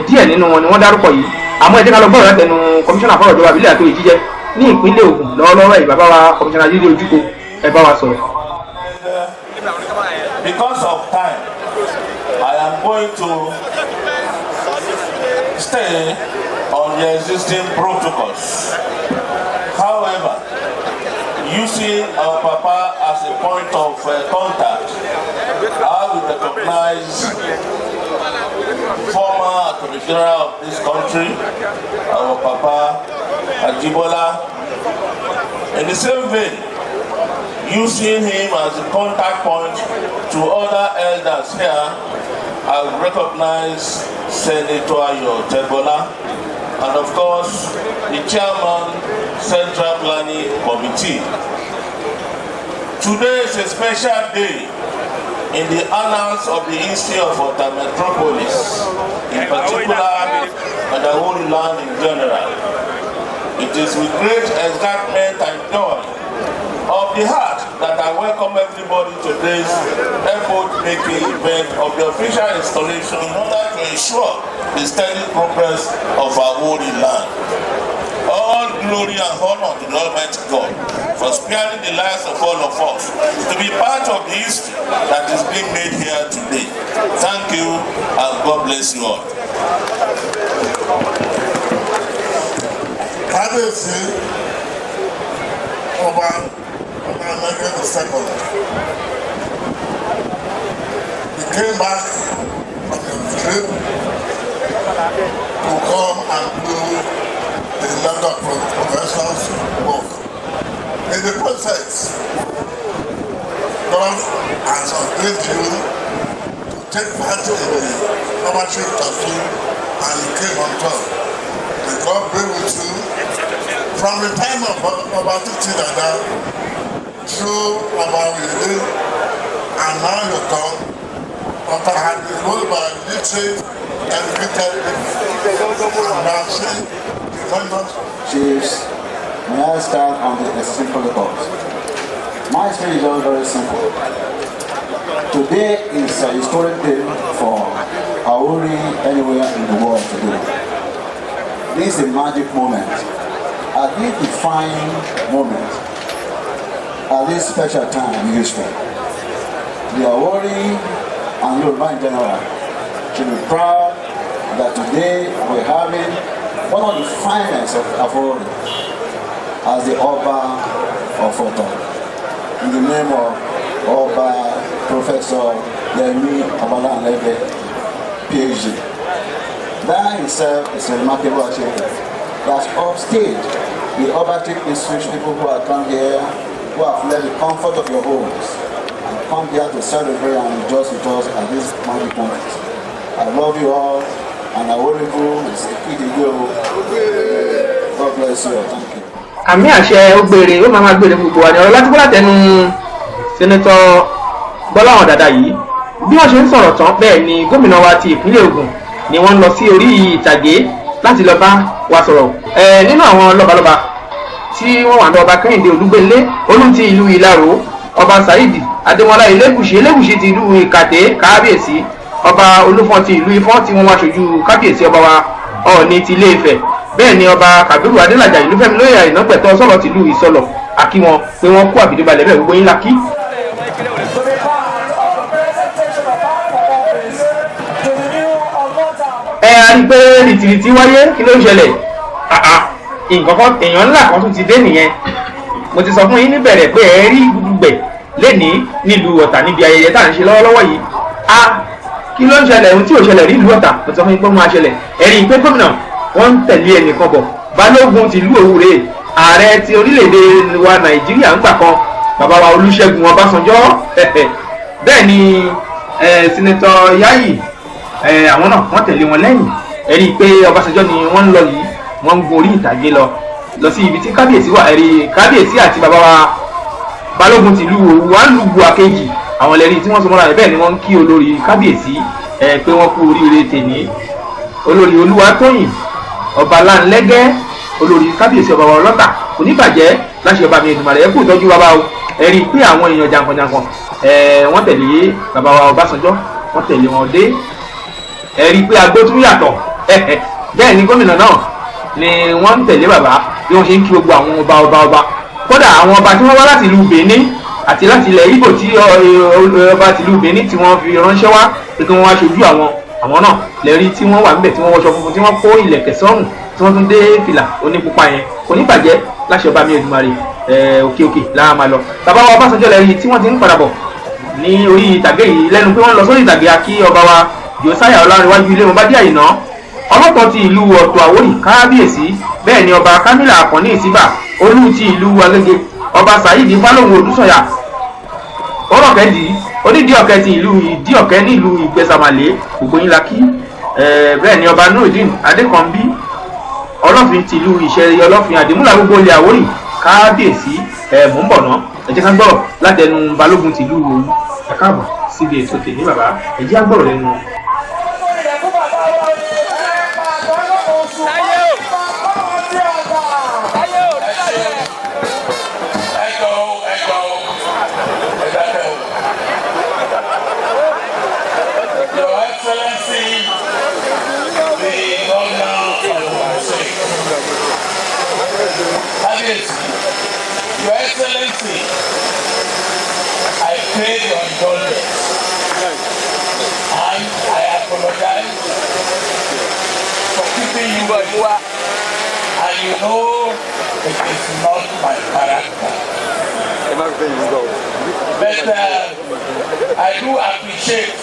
díẹ̀ nínú wọn ni wọ́n dárúkọ yìí àmọ́ ẹ jẹ́ ká lọ gbọ́ ọ̀rọ̀ tẹnu kọmíṣánná fọ́rọ̀ ìjọba àbílẹ̀ àti òyìnjíjẹ ní ìpínlẹ̀ Ògùn lọ́wọ́lọ́wọ́ yìí bàbá wa kọmíṣánná Jídé Ojúko ẹ bá wa sọ̀rọ̀. Because of time, I am going to stay on the existing protocols. However, using our Papa as a point of contact, I will recognize former Attorney General of this country, our Papa Ajibola. In the same vein, using him as a contact point to other elders here, I will recognize Senator Ayo Tebola, and of course, the Chairman, Central Planning Committee. Today is a special day in the annals of the history of Otta Metropolis, in particular, and the whole land in general. It is with great excitement and joy of the heart that I welcome everybody to this effort-making event of the official installation in order to ensure the steady progress of our holy land. All glory and honor to the Almighty God for sparing the lives of all of us to be part of the history that is being made here today. Thank you and God bless you all. Kábíyèsí Ọba Emeka II. He came back from the trip to come and do the London professionals work. In the process, God has ordained you to take part in the membership tattoo, and you came on top. May God be with you from the time of about 50 Dada through about within, and now you come. After had been ruled by literate, educated people, and now see the members. Chiefs, may I start on the existing protocols? My speech is very, very simple. Today is a historic day for Aori anywhere in the world today. This is a magic moment, a defining moment, at this special time in history. The Aori and Yoruba in general should be proud that today we're having one of the finest of Aori as the Oba of Otta, in the name of Oba Professor Yemi Obalanlebe, PhD. That itself is a remarkable achievement. That's upstage the Obatic institution people who have come here, who have left the comfort of your homes, and come here to celebrate and rejoice with us at this magic moment. I love you all, and I will you. God bless you. Thank you. Àmì àṣẹ ó gbére ó máa gbére gbogbo wa ní ọ̀rọ̀ láti bọ́lá tẹnu Sẹ́nẹ́tọ̀ Gbọ́láhàn Dàda yìí bí wọ́n ṣe ń sọ̀rọ̀ tán bẹ́ẹ̀ ni gómìnà wa ti ìpínlẹ̀ Ògùn ni wọ́n lọ sí orí ìtàgé láti lọ bá wa sọ̀rọ̀ nínú àwọn lọ́balọ́ba tí wọ́n wà ní ọba Kẹ́hìndé Olúgbélé Olú ti ìlú Ìlaró, ọba Saheed Adémọ́lá Elégùṣì ti ìlú Ìkàtẹ́ kábíyèsí, ọba Olúfọ́n ti ìlú Ifọ̀n tí wọ́n wá ṣojú kábíyèsí ọba wa Ọọ̀ni ti Ilé-Ifẹ̀, bẹ́ẹ̀ ni ọba Kàbírù Adélàjà ìlú Fẹ́mi lóye Àìnápẹ̀tọ́ sọ̀rọ̀ tìlú Ìsọlọ̀ àkí wọn pé wọ́n kú àbídíbalẹ̀ bẹ́ẹ̀ gbogbo yín la kí. A rí pé rìtìrìtì wáyé kí ló ń ṣẹlẹ̀ nǹkan kan èèyàn ńlá kan tún ti dé nìyẹn. Mo ti sọ fún yín níbẹ̀rẹ̀ pé ẹ rí gbùgbẹ̀ lénìí nílùú Ọ̀tà níbi ayẹyẹ tá à ń ṣe lọ́wọ́lọ́wọ́ yìí. Kí ló ń ṣẹlẹ̀ ohun tí ò ṣẹlẹ̀ nílùú Ọ̀tà? Mo ti sọ fún yín pé ó máa ṣẹlẹ̀. Ẹ rí i pé gómìnà wọ́n ń tẹ̀lé ẹnìkan bọ̀. Balógun tìlú Òwúrè, ààrẹ ti orílẹ̀-èdè wa Nàìjíríà ń gbà kan, bàbá wa Olúṣẹ́gun Ọbásanjọ́. Bẹ́ẹ̀ ni Sínátọ̀ Yáyì, àwọn náà wọ́n tẹ̀lé wọn lẹ́yìn. Ẹ rí i pé Ọbásanjọ́ ni wọ́n ń lọ yìí, wọ́n ń gun orí ìtàgé lọ sí ibi tí kábíyèsí wà. Ẹ rí kábíyèsí àti bàbá wa Balógun tìlú Òwúrò àkejì, àwọn ẹlẹ́rìí tí wọ́n sọ mọ́ra rẹ̀. Bẹ́ẹ̀ ni wọ́n ń kí olórí kábíyèsí pé wọ́n kú oríire tèmi. Olórí Olúwatóyìn ọba Láńlẹ́gẹ́, olórí kábíyèsí ọba wa Ọlọ́tà, kò ní bàjẹ́ láṣẹ ọba mi Èdùmàrè. Ẹ kú ìtọ́jú bàbá o. Ẹ rí i pé àwọn èèyàn jàǹkànjàǹkàn wọ́n tẹ̀lé bàbá wa Ọbásanjọ́, wọ́n tẹ̀lé wọn dé. Ẹ rí i pé agbó tún yàtọ̀. Bẹ́ẹ̀ ni gómìnà náà ni wọ́n ń tẹ̀lé bàbá bí wọ́n ṣe ń kí gbogbo àwọn ọba. Kódà àwọn ọba tí wọ́n wá láti ìlú Benin àti láti ilẹ̀ Ìgbò tí ọba tìlú Benin tí wọ́n fi ránṣẹ́ wá pé kí wọ́n wá ṣojú àwọn náà lẹ́rí tí wọ́n wà níbẹ̀, tí wọ́n wọṣọ funfun, tí wọ́n kó ìlẹ̀kẹ̀ sọ́rùn, tí wọ́n tún dé fìlà onípupa yẹn. Kò ní bàjẹ́ láṣẹ ọba mi Èdùmàrè. Òkè láà máa lọ. Bàbá wa Ọbásanjọ́ lẹ́rí tí wọ́n ti ń padà bọ̀ ní orí ìtàgé yìí, lẹ́nu pé wọ́n lọ sórí ìtàgé akí ọba wa Josiah Ọlárẹ̀wájú ilé wọn bá dé Àyìnà Ọlọ́tọ̀ ti ìlú Ọ̀tọ̀ Àwórì kábíyèsí. Bẹ́ẹ̀ ni ọba Kámílà Àkànní Ìsíbà Olú ti ìlú Agége, ọba Saheed Fálóhùn Odúsànyà ọlọ́kẹ́dì onídìí ọ̀kẹ́ ti ìlú ìdí ọ̀kẹ́ nílùú Ìgbẹ́sàmàlé, gbogbo yín la kí. Bẹ́ẹ̀ ni ọba Nurudeen Adékànbí Ọlọ́fin ti ìlú Ìṣẹ̀rí Ọlọ́fin Àdìmúlà gbogbo ilẹ̀ Àwórì kábíyèsí. Mò ń bọ̀ ná, ẹ jẹ́ ká gbọ́rọ̀ látẹnu Balógun ti ìlú Òwú. Ẹ káàbọ̀ síbi ètò tèmi bàbá, ẹ jẹ́ á gbọ́rọ̀ lẹ́nu. Your Excellency, I pray your indulgence and I apologize for keeping you where. And you know it is not my character. But I do appreciate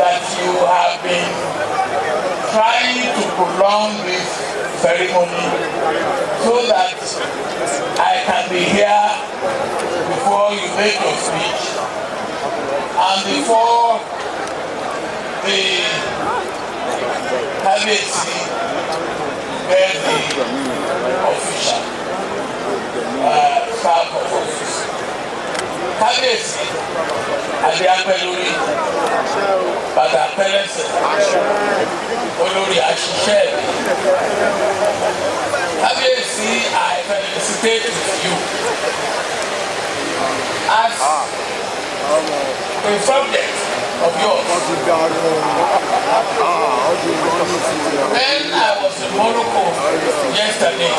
that you have been trying to prolong this ceremony so that I can be here before you make your speech and before the Kábíyèsí bear the official staff of office. Kábíyèsí adé apẹ́ lórí bàtà pẹ́lẹ́sẹ̀ olórí àṣìṣe Kábíyèsí, I felicitate you as a subject of yours. When I was in Morocco yesterday,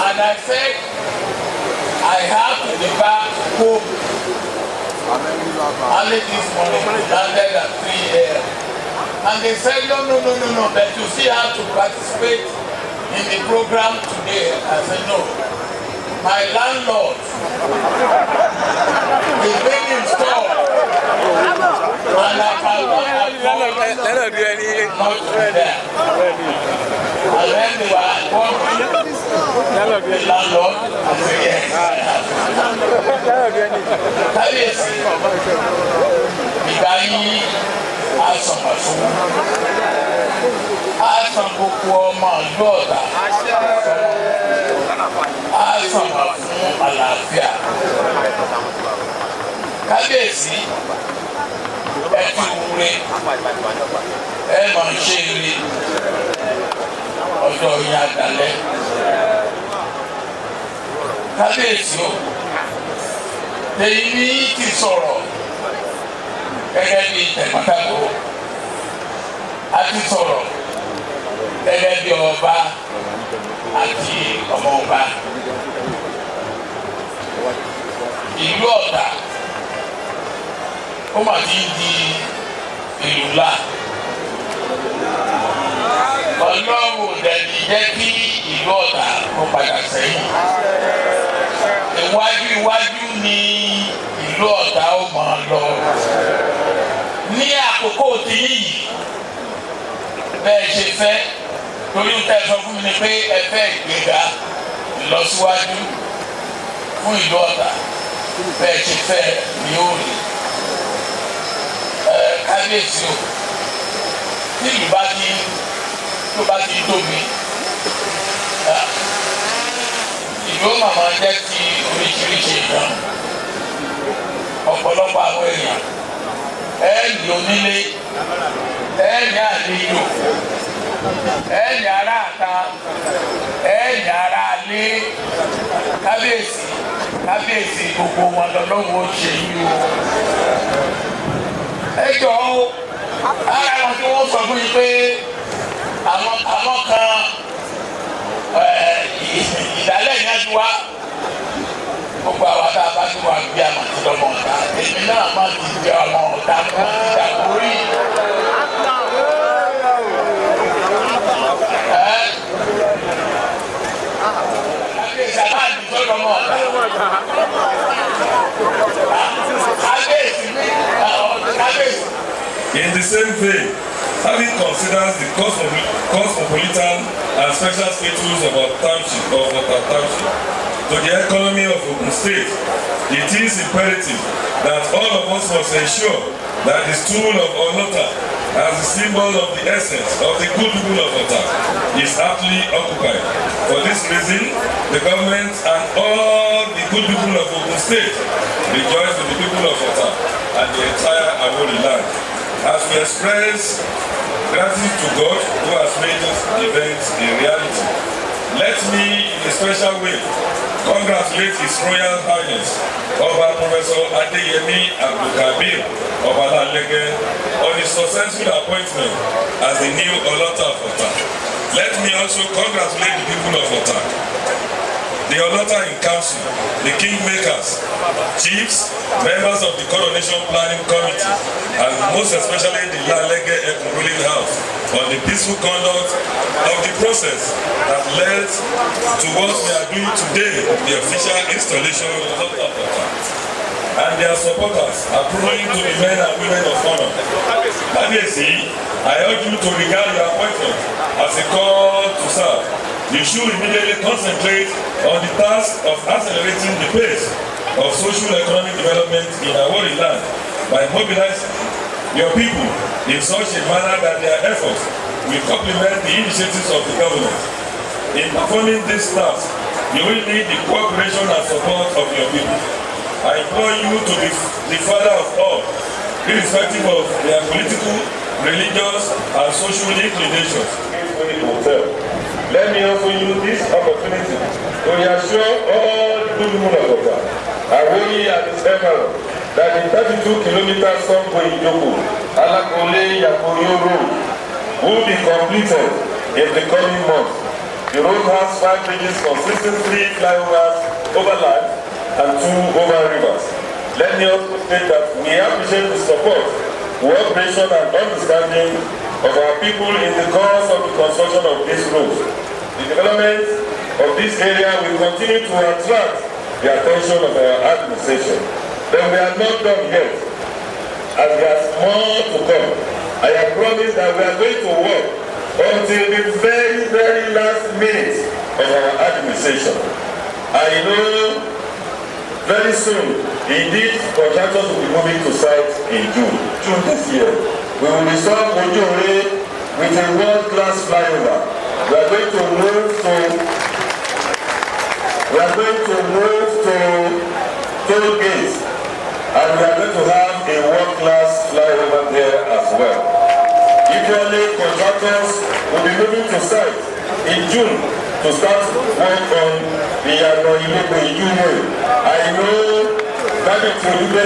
and I said I have to depart home early this morning, landed at 3 a.m. And they said, no, but you still have to participate in the program today. I said, no. My landlord is being installed. And I cannot afford not to be there. And then they were informing the landlord. I said, yes, I have to. Kábíyèsí, ìgbà yìí àsọ̀mọ̀ fún àsàn gbogbo ọmọ ìlú Ọ̀tà, àsọ̀mọ̀ fún àlàáfíà. Kábíyèsí, ẹ ti wúre, ẹ mọ̀ ń ṣe ire, ọjọ́ yín àdálẹ́. Kábíyèsí o, èyí ní ti sọ̀rọ̀ gẹ́gẹ́ bí tẹ̀gbọ́ntàbúrò, a ti sọ̀rọ̀ gẹ́gẹ́ bí ọba àti ọmọ ọba. Ìlú Ọ̀tà ó mà ti di ìlú ńlá. Ọlọ́run ò dẹni jẹ́ kí ìlú Ọ̀tà kó padà sẹ́yìn. Iwájú ni ìlú Ọ̀tà ó máa lọ. Ní àkókò tí yìí bẹ́ẹ̀ ṣe fẹ́ torí ń tẹ́ sọ fún mi ni pé ẹ fẹ́ ìgbéga ìlọsíwájú fún ìlú Ọ̀tà bẹ́ẹ̀ ṣe fẹ́ ni ó rí. Kábíyèsí o tí ìlú bá ti tóbi ìlú ó màmá jẹ́ ti oríṣiríṣi ìdán ọ̀pọ̀lọpọ̀ àwọn èèyàn ẹ̀ẹ́nì onílé ẹ̀ẹ́nì àlejò ẹ̀ẹ́nì ará àta ẹ̀ẹ́nì ará alé kábíyèsí gbogbo wọn lọ́wọ́ ṣe yí o. Ẹ jọ̀ọ́ o ara wọn tí wọ́n sọ fún yín pé àwọn kan ìdálẹ́ yẹn ti wá gbogbo àwọn tá a bá tún wà bí àmọ́ ti lọ́mọ ọ̀tá èmi náà má ti jẹ ọmọ ọ̀tá mọ́ ìdàgbòrí. Kábíyèsí aláàdì tó lọ́mọ ọ̀tá. In the same vein, having considered the cosmopolitan and special status of our township to the economy of Ogun State, it is imperative that all of us must ensure that the stool of Otta as a symbol of the essence of the good people of Otta is aptly occupied. For this reason, the government and all the good people of Ogun State rejoice with the people of Otta and the entire Awori land as we express gratitude to God who has made this event a reality. Let me, in a special way, congratulate His Royal Highness Oba Professor Adeyemi Abdulkabir Obalalege on his successful appointment as the new Otta of Otta. Let me also congratulate the people of Otta, the Otta in Council, the Kingmakers, chiefs, members of the Coronation Planning Committee, and most especially the Lalege ruling house on the peaceful conduct of the process that led to what we are doing today, the official installation of Otta. And their supporters are proving to be men and women of honor. Obviously, I urge you to regard your appointment as a call to serve. You should immediately concentrate on the task of accelerating the pace of social economic development in our land by mobilizing your people in such a manner that their efforts will complement the initiatives of the government. In performing this task, you will need the cooperation and support of your people. I implore you to be the father of all, irrespective of their political, religious, and social inclinations. Let me also use this opportunity to reassure all the good people of Otta, Awori and its environment, that the 32-kilometer Songo-Ijoko Alakole Yakoyo road will be completed in the coming months. The road has 5 bridges consisting 3 flyovers over land and 2 over rivers. Let me also state that we appreciate the support, cooperation and understanding of our people in the course of the construction of this road. The development of this area will continue to attract the attention of our administration. But we are not done yet, as there is more to come. I have promised that we are going to work until the very, very last minute of our administration. I know very soon, indeed, contractors will be moving to site in June this year. We will resolve Ojore with a world-class flyover. We are going to move to toll gates, and we are going to have a world-class flyover there as well. Equally, contractors will be moving to site in June to start work on the Anoyilepe. I know that it will be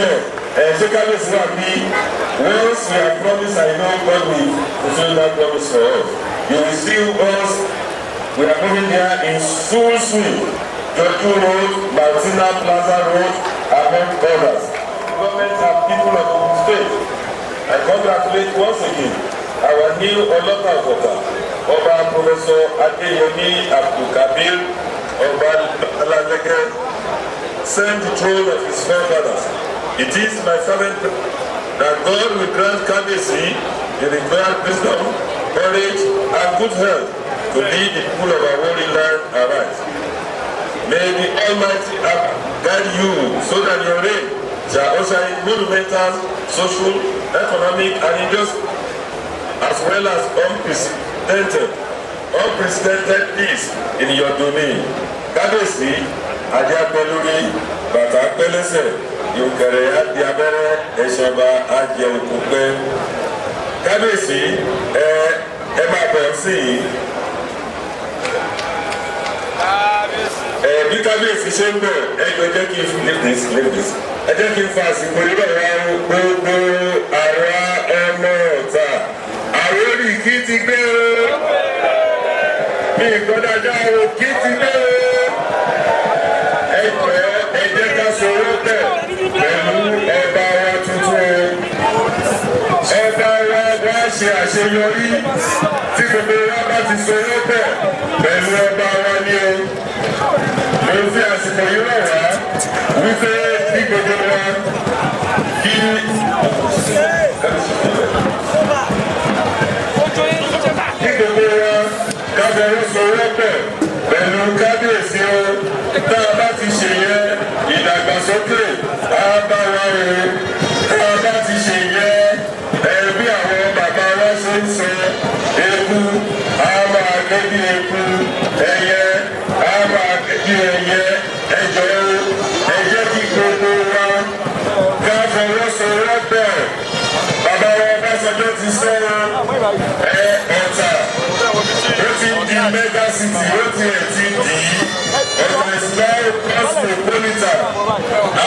once we have promised, I know God will fulfill that promise for us. You will see us, we are moving there in full swing. Joju Road, Martina Plaza Road, among others. Government and people of the state, I congratulate once again our new Otta Gba Opa Oba Professor Adeyemi Abdulkabir Oba Aladege, sent the throne of his forefathers. It is my fervent prayer that God will grant Kabesi the required wisdom, courage, and good health to lead the people of our holy land aright. May the Almighty guide you so that your reign shall usher in monumental, social, economic, and industrial, as well as unprecedented peace in your domain. Kabesi, Ajapeluri, Bata Pelese, Yukere Adiabere, Eshaba Ajekupe. Kabesi, Emma Percy. Bí Kábíyèsí ṣe ń bọ̀, ẹgbẹ́ jẹ́ kí n fún lẹ́bìs. Ẹ jẹ́ kí n fa àsìkò nígbà wa gbogbo àwa ọmọ Ọ̀tà. Àwórì kí ti gbé o. Bí ìgbọ́dájá o kí ti gbé o. Ẹ jẹ́ ká sọ̀rọ̀ bẹ̀ pẹ̀lú ọba wa tuntun. Ọba wa wá ṣe àṣeyọrí tí gbogbo wa bá ti sọ̀rọ̀ bẹ̀ pẹ̀lú ọba wa ní o. Mo fi àsìkò yìí rọ̀ wá wípé kí gbogbo wa kí gbogbo wa kábẹ̀rẹ̀ sọ̀rọ̀ pẹ̀ pẹ̀lú Kábíyèsí o. Tá a bá ti ṣe yẹ ìdàgbàsókè á bá wa o. Tá a bá ti ṣe yẹ bí àwọn bàbá wa ṣe ń sọ eku á máa gé bí eku, ẹyẹ á máa gé bí ẹyẹ. Ẹjọ́ ẹ jẹ́ kí gbogbo wa ká fọwọ́sowọ́pọ̀. Bàbá wa Ọbásanjọ́ ti sọ Ọ̀tà ó ti di mega city, ó ti ẹ̀ ti dì í. Ọ̀tà is now cosmopolitan,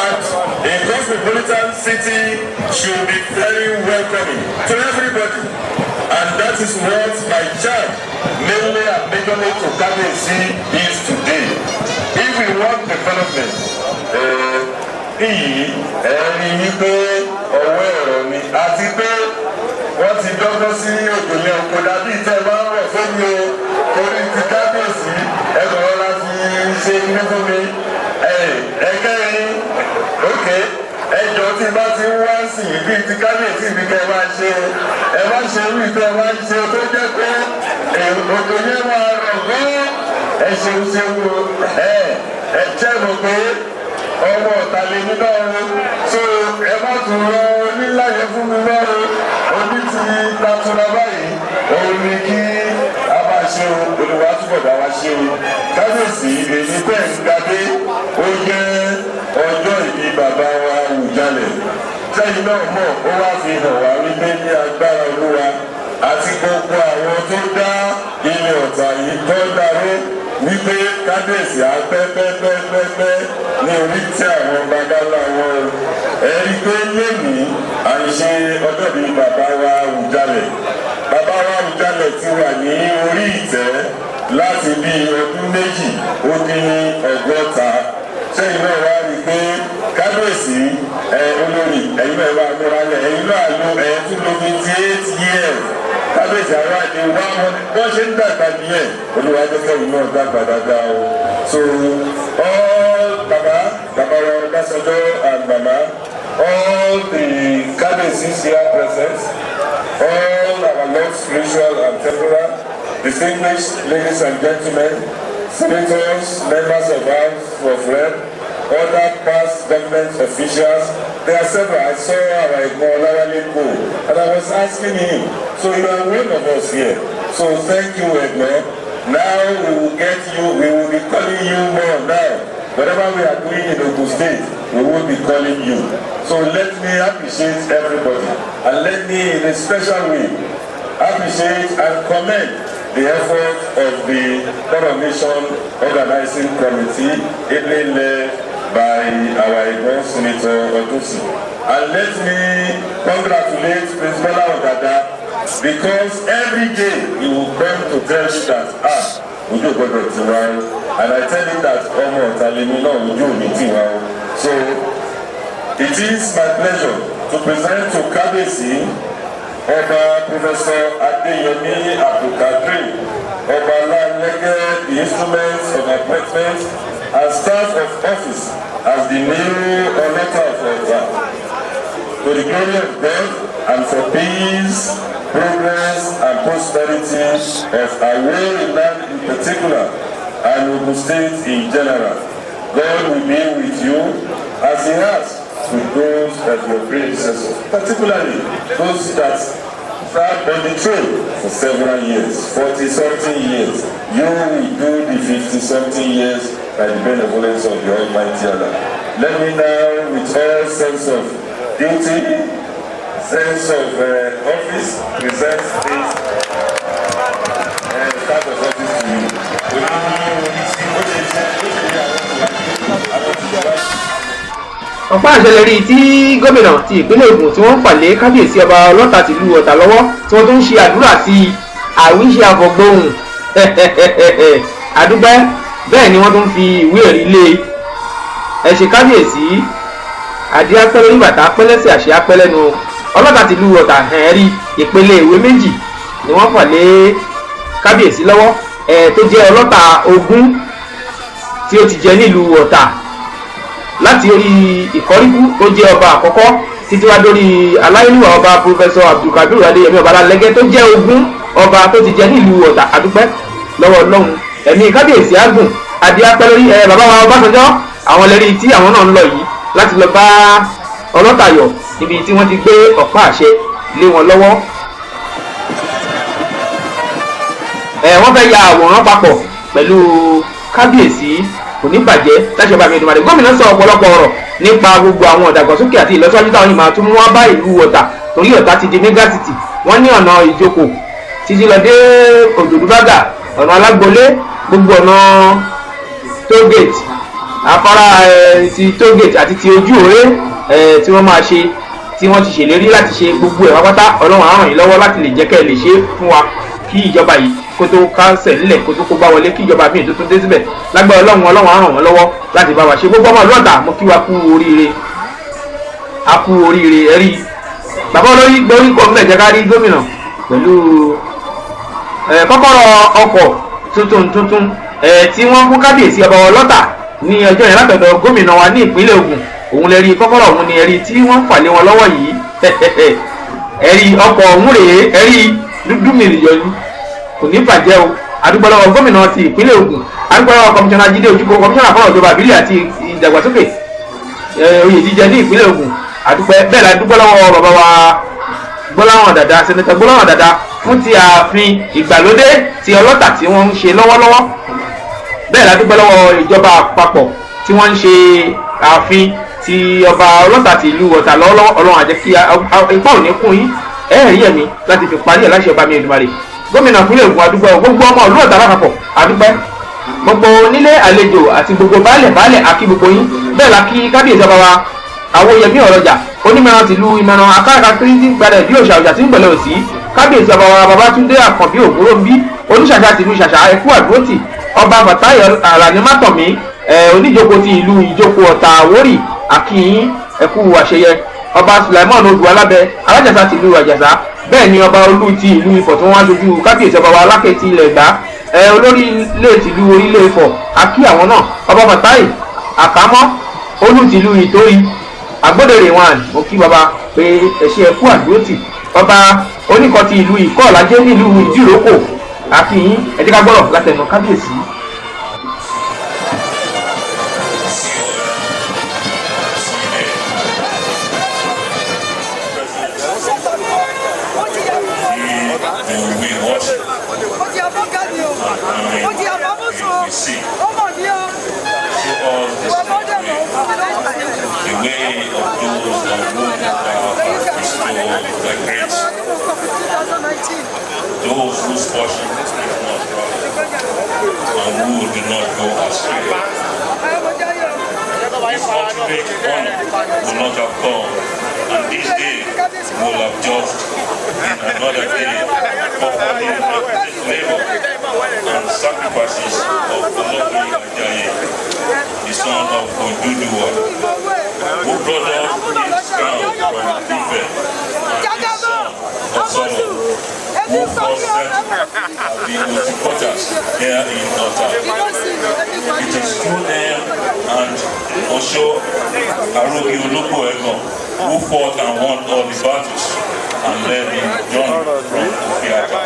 and a cosmopolitan city should be very welcoming to everybody, and that is what my charge mainly and majorly to Kabiyesi is today. If we want development, ẹ̀rí wípé ọwọ́ ẹ̀rọ ni àti pé wọ́n ti dọ́gbọ́n sí òjòlẹ̀ òkò dàbí ìtẹ́ máa ń rọ̀ fẹ́mi o torí ti Kábíyèsí ẹ̀kọ́ ọ̀la fi ṣe ní fún mi. Ẹ̀kẹ́rin òkè ẹjọ́ tí bá ti ń wá sí ibi ti Kábíyèsí mi kẹ́ ẹ máa ṣe o. Ẹ má ṣe irú ìtẹ́ máa ń ṣe tó jẹ́ pé òjò yẹn máa rọ̀ gan. Ẹ ṣeun ṣeun o. Ẹ jẹ́ mọ̀ pé ọmọ Ọ̀tà lè ní náà o. So ẹ má tún rọ oníláyẹ fún mi náà o. Oní ti tatura báyìí òun ni kí a máa ṣe o. Olùwà túbọ̀ dá wa ṣe o. Kábíyèsí èyí tẹ̀ ń gbadé ó jẹ́ ọjọ́ ìbí bàbá wa Awùjalẹ̀. Sẹ́yìn náà mọ̀ ó wá fi hàn wá wípé ní agbára Olúwa àti gbogbo àwọn tó dá ilé Ọ̀tà yìí tó dáró wípé Kábíyèsí á pẹ́pẹ́pẹ́pẹ́ ní orí tí àwọn babalá wọn ẹ̀rí pé lónìí à ń ṣe ọjọ́ bíi bàbá wa Awùjalẹ̀. Bàbá wa Awùjalẹ̀ ti wà ní orí ìtẹ́ láti bí ọdún méjì ó dín ní ọgọ́ta. Sẹ́yìn náà wá rí i pé Kábíyèsí olórí ẹ̀yin náà wà múra lẹ̀ ẹ̀yin náà lo tún lo 28 years. Kábíyèsí àwọn àti wọ́n ṣe ń dàgbà nìyẹn. Olúwa jẹ́ kẹ́yìn náà dàgbà dáadáa o. So all Baba wa Ọbásanjọ́ and Mama, all the Kábíyèsí here present, all our Lord spiritual and temporal, distinguished ladies and gentlemen, senators, members of House of Rep, other past government officials. There are several. I saw our Olawale go, and I was asking him, so you are one of us here. So thank you, Edmond. Now we will get you, we will be calling you more now. Whatever we are doing in Ogun State, we will be calling you. So let me appreciate everybody, and let me in a special way appreciate and commend the effort of the coronation organizing committee, ably led by our Igbo Senator Odusi. And let me congratulate Principal Otta Gba, because every day he will come to tell you that Ojo gbọdọ̀ ti wá o, and I tell him that ọmọ Ọ̀tà lèmi náà Ojo ò ní ti wá o. So it is my pleasure to present to Kábíyèsí Oba Professor Adeyemi Abdulkadir, Oba Lanlege, the instruments of appointment and start of office as the new Otta of Otta. To the glory of God and for peace, progress and prosperity of our land in particular and Ogun State in general. God will be with you as He has with those of your predecessors, particularly those that sat on the throne for several years, 40-something years. You will do the 50-something years by the benevolence of the Almighty Allah. Let me now, with all sense of duty, sense of office, present this start of office to you. ọ̀pá àṣẹlẹ̀ rí tí gómìnà ti ìpínlẹ̀ Ògùn tí wọ́n fà lé kábíyèsí ọba ọlọ́ta tìlú Ọ̀tà lọ́wọ́ tí wọ́n tún ń ṣe àdúrà sí àwíṣe àfọ̀gbóhùn àdúgbẹ́ bẹ́ẹ̀ ni wọ́n tún fi ìwé ẹ̀rí lé ẹ̀ṣẹ̀ kábíyèsí àdí apẹ́lẹ́ ní bàtà apẹ́lẹ́sẹ̀ àṣẹ apẹ́lẹ́nu ọlọ́ta tìlú Ọ̀tà ẹ̀rí ìpele ìwé méjì ni wọ́n fà lé kábíyèsí lọ́wọ́ tó jẹ́ ọlọ́ta ogún tí ó ti jẹ nílùú Ọ̀tà láti orí ìkọ́ríkú tó jẹ́ ọba àkọ́kọ́ títí wá dórí aláìlúwà ọba Professor Abdulkadir Adéyẹmí ọba alálẹ́gẹ́ tó jẹ́ ogún ọba tó ti jẹ nílùú Ọ̀tà àdúpẹ́ lọ́wọ́ Ọlọ́run ẹ̀mí kábíyèsí àgùn adé apẹ́ lórí bàbá wa Ọbásanjọ́ àwọn lẹ́rí tí àwọn náà ń lọ yìí láti lọ bá ọlọ́tà yọ̀ níbi tí wọ́n ti gbé ọ̀pá àṣẹ lé wọn lọ́wọ́. Wọ́n fẹ́ ya àwòrán papọ̀ pẹ̀lú kábíyèsí kò ní bàjẹ́ láṣẹ ọba mi Èdùmàrè. Gómìnà sọ ọ̀pọ̀lọpọ̀ ọ̀rọ̀ nípa gbogbo àwọn ìdàgbàsókè àti ìlọsíwájú táwọn yìí máa tún mú wá bá ìlú Ọ̀tà torí Ọ̀tà ti di mégásítì. Wọ́n ní ọ̀nà ìjókòó títí lọ dé òdòdúbágà, ọ̀nà alágbolé, gbogbo ọ̀nà tógèètì, afárá ti tógèètì àti ti ojú òré tí wọ́n máa ṣe tí wọ́n ti ṣèlérí láti ṣe gbogbo ẹ̀ pápátá. Ọlọ́run á ràn yín lọ́wọ́ láti lè jẹ́ kẹ́ ẹ lè ṣe fún wa kí ìjọba yìí kó tó káńsẹ̀ nílẹ̀ kó tó kó bá wọlé kí ìjọba míì tó tún dé síbẹ̀ lágbára Ọlọ́run á ràn wọ́n lọ́wọ́ láti bá wa ṣe. Gbogbo ọmọ ìlú Ọ̀tà mo kí wa kú oríire, a kú oríire ẹ̀rí bàbá olórí gbórí kọ́ mílẹ̀ jẹ́ ká rí gómìnà pẹ̀lú kọ́kọ́rọ́ ọkọ̀ tuntun tí wọ́n fún kábíyèsí ọba ọlọ́tà ní ọjọ́ yẹn látọ̀dọ̀ gómìnà wa ní ìpínlẹ̀ Ògùn. Òun lẹ́rí kọ́kọ́rọ́ òun ni ẹ̀rí tí wọ́n fà lé wọn lọ́wọ́ yìí ẹ̀rí ọkọ̀ òun rèé ẹ̀rí dúdú mìrìyọ́lú kò ní bàjẹ́ o. Adúgbò lọ́wọ́ gómìnà ti ìpínlẹ̀ Ògùn, adúgbò lọ́wọ́ kọmíṣánná Jídé Ojúkò, kọmíṣánná fọ́nà ìjọba àbílẹ̀ àti ìdàgbàsókè oyè jíjẹ ní ìpínlẹ̀ Ògùn. Bẹ́ẹ̀ la dúgbò lọ́wọ́ bàbá wa Gbọ́láhàn Dàda, sẹ́nẹ́tọ̀ Gbọ́láhàn Dàda fún ti ààfin ìgbàlódé ti ọlọ́tà tí wọ́n ń ṣe lọ́wọ́lọ́wọ́. Bẹ́ẹ̀ la dúgbò lọ́wọ́ ìjọba àpapọ̀ tí wọ́n ń ṣe ààfin ti ọba ọlọ́tà ti ìlú Ọ̀tà lọ́wọ́lọ́wọ́. Ọlọ́run á jẹ́ kí ipá ò ní kún yín ẹ̀rí ẹ̀mí láti fi parí ẹ̀ láṣẹ ọba mi Èdùmàrè. Gómìnà ìpínlẹ̀ Ògùn àdúgbò gbogbo ọmọ ìlú Ọ̀tà lápapọ̀ àdúpẹ́ gbogbo onílé àlejò àti gbogbo baálẹ̀ àkí gbogbo yín. Bẹ́ẹ̀ la kí kábíyèsí ọba wa Àwòyẹmí Ọ̀rọ̀jà onímọ̀ràn tìlú Ìmọ̀ràn akáàkiri tí ń gbadẹ̀ bí òṣà ọjà tí ń gbẹ̀lẹ̀ òsì. Kábíyèsí ọba wa Babátúndé Àkànbí Ògúnròmbí oníṣàṣà tìlú Ṣàṣà ẹkú àdúrótì. Ọba Bàtáyọ̀ Àlànímátọ̀mí oníjókòó ti ìlú Ìjókòó Ọ̀tà Àwórì àkíyín ẹkú àṣeyẹ. Ọba Sulaimon Odù Alábẹ alájàsá tìlú Àjàsá. Bẹ́ẹ̀ ni ọba olú ti ìlú Ifọ̀ tí wọ́n wá dojú kábíyèsí ọba wa Aláké ti ilẹ̀ Ẹ̀gbá olórí ilé tìlú orílẹ̀ Ifọ̀ àkí àwọn náà. Ọba Bàtáì Àkámọ́ olú tìlú Ìtórí Àgbódèrè wọn mo kí baba pé ẹ̀ṣẹ̀ ẹ̀kú àdúrótì. Ọba oníkan ti ìlú Ìkọ́ọ̀lájé nílùú Ìdíròkò àkíyín ẹ̀jẹ̀ ká gbọ́rọ̀ látẹnu kábíyèsí. Those whose portion is not right and who do not go astray. This ultimate honor will not have come, and this day will have just been another day of holy labor and sacrifices of Olórí Ajayi, the son of Oduduwa, who brought us his crown from Ife, and the son of who first settled as the Otukotas here in Otta. It is through them and Osho Arugi Olupo Egon who fought and won all the battles and led the journey from Ofiata,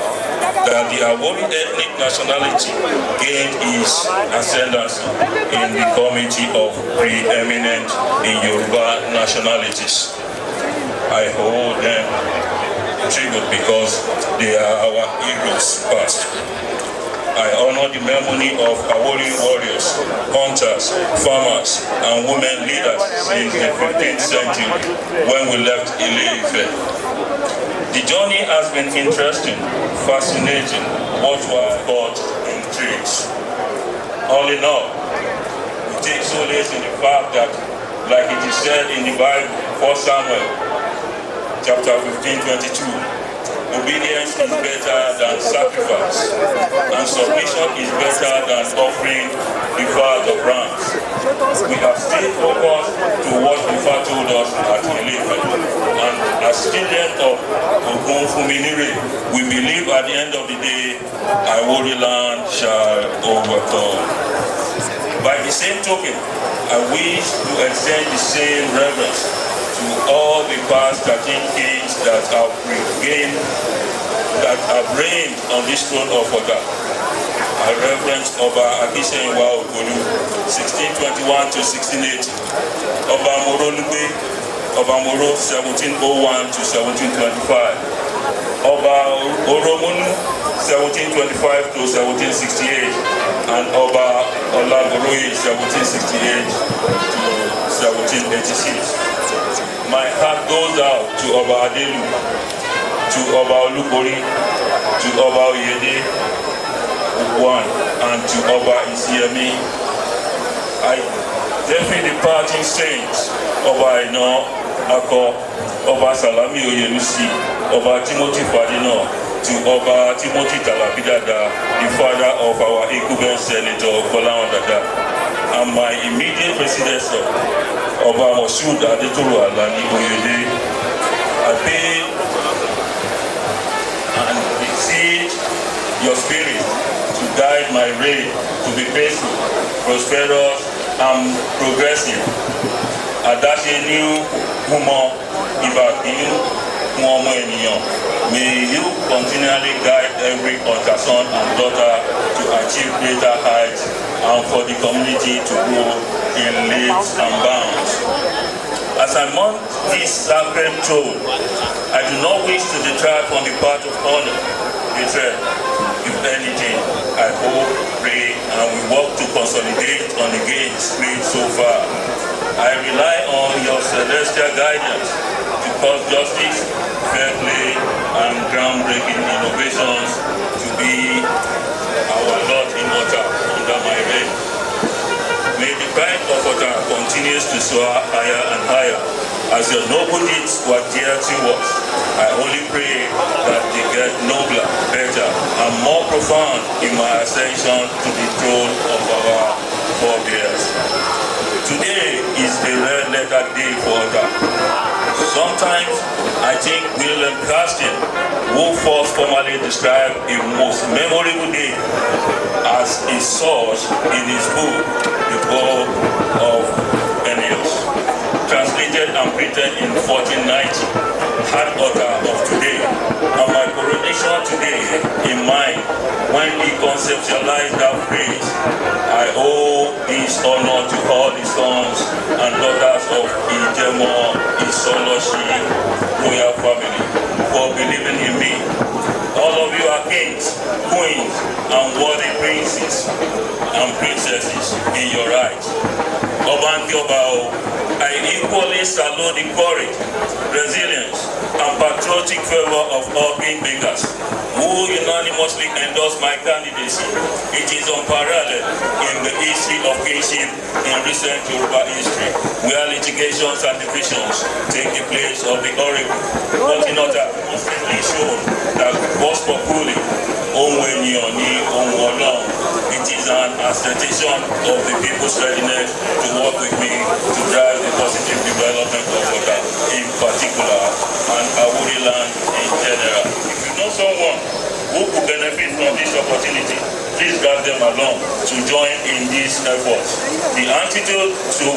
that the Awori ethnic nationality gained its ascendancy in the committee of preeminent in Yoruba nationalities. I hold them tribute because they are our heroes past. I honor the memory of Awori warriors, hunters, farmers, and women leaders since the 15th century when we left Ile-Ife. The journey has been interesting, fascinating, worthwhile, but intrigues. All in all, it takes solace in the fact that, like it is said in the Bible, 1 Samuel, chapter 15:22, obedience is better than sacrifice, and submission is better than offering the fat of rams. We have stayed focused to what the Father told us at Ile-Ife, and as children of Ogun Fuminire, we believe at the end of the day, Awori land shall overcome. By the same token, I wish to extend the same reverence to all the past 13 kings that have reigned on this throne of Otta. I reverence Oba Akiseyiwa Ogolu, 1621 to 1680, Oba Moro Lugbe, Oba Moro 1701 to 1725, Oba Oromunu 1725 to 1768, and Oba Olagoroye 1768 to 1786. My heart goes out to Oba Adelu, to Oba Olukori, to Oba Oyede Ukwan, and to Oba Isiemi. I definitely departing saints, Oba Ino Ako, Oba Salami Oyelusi, Oba Timothy Fadino, to Oba Timothy Talabidada, the father of our incumbent Senator Bola Dada, and my immediate predecessor, Oba Moshood Adetoro Alani Oyede. I pay and beseech your spirit to guide my reign to be peaceful, prosperous, and progressive. Adaṣe ní Humo Ibakinu Huomo Eniyan. May you continually guide every Otta son and daughter to achieve greater heights and for the community to grow in leaps and bounds. As I mount this sacred throne, I do not wish to detract from the path of honor, hatred. If anything, I hope, pray, and we work to consolidate on the gains made so far. I rely on your celestial guidance to cause justice, fair play, and groundbreaking innovations to be our lot in Otta under my reign. May the pride of Otta continues to soar higher and higher as your noble deeds were dear to us. I only pray that they get nobler, better, and more profound in my ascension to the throne of our forebears. Today is a red letter day for Otta. Sometimes I think William Caston, who first formally described a most memorable day as a source in his book, The Book of Ennius, translated and printed in 1490, had Otta of today, and my coronation today in mind when he conceptualized that phrase. I owe this honor to all the sons and daughters of Ijemo Isoloshi royal family for believing in me. All of you are kings, queens, and worthy princes and princesses in your right. Obanki Obao, I equally salute the courage, resilience, and patriotic fervor of all kingmakers who unanimously endorsed my candidacy. It is unparalleled in the history of kingship in recent Yoruba history, where litigations and divisions take the place of the oracle. But in Otta, constantly shown that Vox Populi, it is an attestation of the people's readiness to work with me to drive the positive development of Otta in particular and Awori land in general. If you know someone along to join in this effort. The antidote to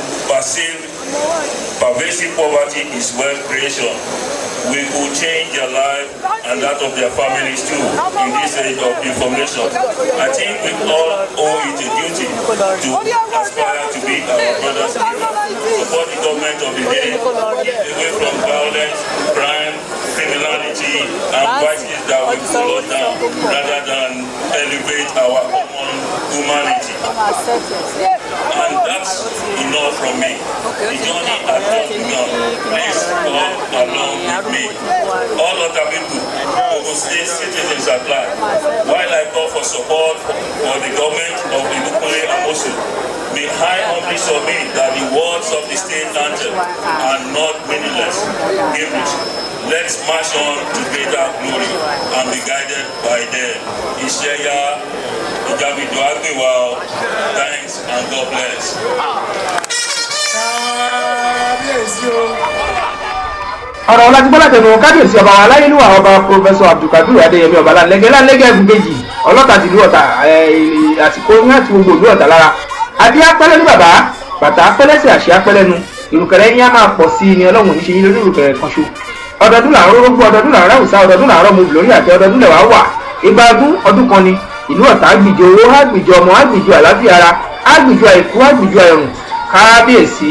pervasive poverty is wealth creation. We could change their life and that of their families too in this age of information. I think we all owe it a duty to aspire to be our brothers and support the government of the day, keep away from violence, crime, criminality, and vices that will pull us down rather than elevate our common humanity. And that's enough from me. The journey has just begun. Please walk along with me. All other people who will stay citizens at large. While I call for support for the government of Ilukule and Mosul, may I humbly submit that the words of the state anthem are not meaningless. Let's march on to greater glory and be guided by them. Isheya, Gba Opa, thanks and God bless. ọ̀rọ̀ ọlájúbọ́lá tẹnu kábíyèsí ọba aláyélúwà ọba pòfẹ́sọ̀ abdulkadir adéyẹmí ọba lálẹ́gẹ́ ẹ̀gúnbejì ọlọ́ta tìlú ọ̀tà àsìkò ní àti gbogbo ìlú ọ̀tà lára adé apẹ́lẹ́ ní bàbá bàtà apẹ́lẹ́sẹ̀ àṣẹ apẹ́lẹ́nu ìrùkẹ̀rẹ́ yín á máa pọ̀ sí i ní ọlọ́run oníṣe yín lórí ìrùkẹ̀rẹ́ kan ṣo ọdọọdún làárọ̀ rógbó ọdọọdún làárọ̀ àwùsá ọdọọdún làárọ̀ mo lórí àti ọdọọdún lẹ̀wà wà igba ọdún kan ni ìlú ọ̀tà àgbìjọ owó àgbìjọ ọmọ àgbìjọ àlàáfíà ara àgbìjọ àìkú àgbìjọ ẹ̀rùn kábíyèsí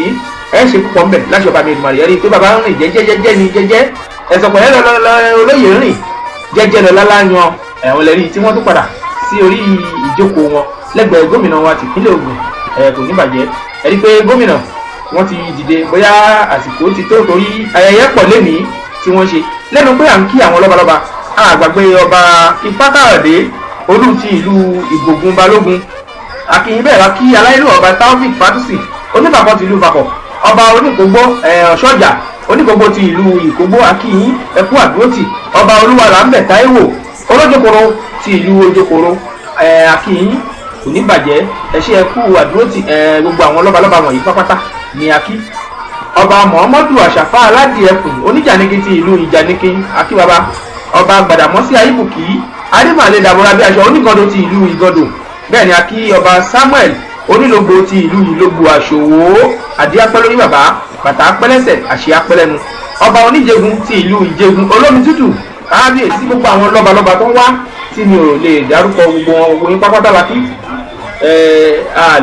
ẹ ṣe púpọ̀ mbẹ̀ láṣọ bàmí ìdùnnú yẹrí pé bàbá ń rìn jẹ́jẹ́jẹ́jẹ́ ni jẹ́jẹ́ ẹ̀sọ̀ pẹ̀lẹ́ olóyè rìn jẹ́jẹ́ lọ láláyan ẹ̀wọ̀n lẹ́rí tí wọ́n tún padà sí orí ìjókòó wọn lẹ́gbẹ̀ẹ́ gómìnà wa tìpínlẹ̀ Ògùn kò ní bàjẹ́ ẹ̀rí pé gómìnà wọ́n ti dìde bóyá àsìkò ti tó torí ayẹyẹ pọ̀ lẹ́nìí tí wọ́n ṣe lẹ́nu pé à ń kí àwọn lọ́balọ́ba àgbàgbé ọba Ifákàrọ̀dé olú ti ìlú Ìgbògun Balógun akínyìn bẹ́ẹ̀ la kí aláìlú ọba Taofik Fatusi onífàkọ́ ti ìlú Fàkọ̀ ọba oníkógbó ọ̀ṣọ́jà oníkógbó ti ìlú Ìkógbó akínyìn ẹkú àdúrótì ọba Olúwalámbẹ̀ Táíwò olójókòrò ti ìlú Ojókòrò akínyìn kò ní bàjẹ́ ẹṣẹ́ ẹkú àdúrótì gbogbo àwọn lọ́balọ́ba wọ̀nyí pápátá ní akí ọba Muhammadu Àṣàfà aládìẹkùn oníjànìkì ti ìlú Ìjànìkì akíbaba ọba Gbàdàmọ́sí Ayíbùkí adémàlè dàbọ̀ra bí aṣọ onígọdọ ti ìlú Ìgọdò bẹ́ẹ̀ ni akí ọba Samuel onílògbò ti ìlú Ìlògbò Àṣòwò àdí apẹ́lẹ́ ní bàbá bàtà apẹ́lẹ́sẹ̀ àṣẹ apẹ́lẹ́nu ọba Oníjẹ̀gùn ti ìlú Ìjẹ̀gùn olómi tútù kábíyèsí gbogbo àwọn lọ́balọ́ba tó ń wá tí mi ò lè dárúkọ gbogbo wọn gbogbo yín pápátá la kí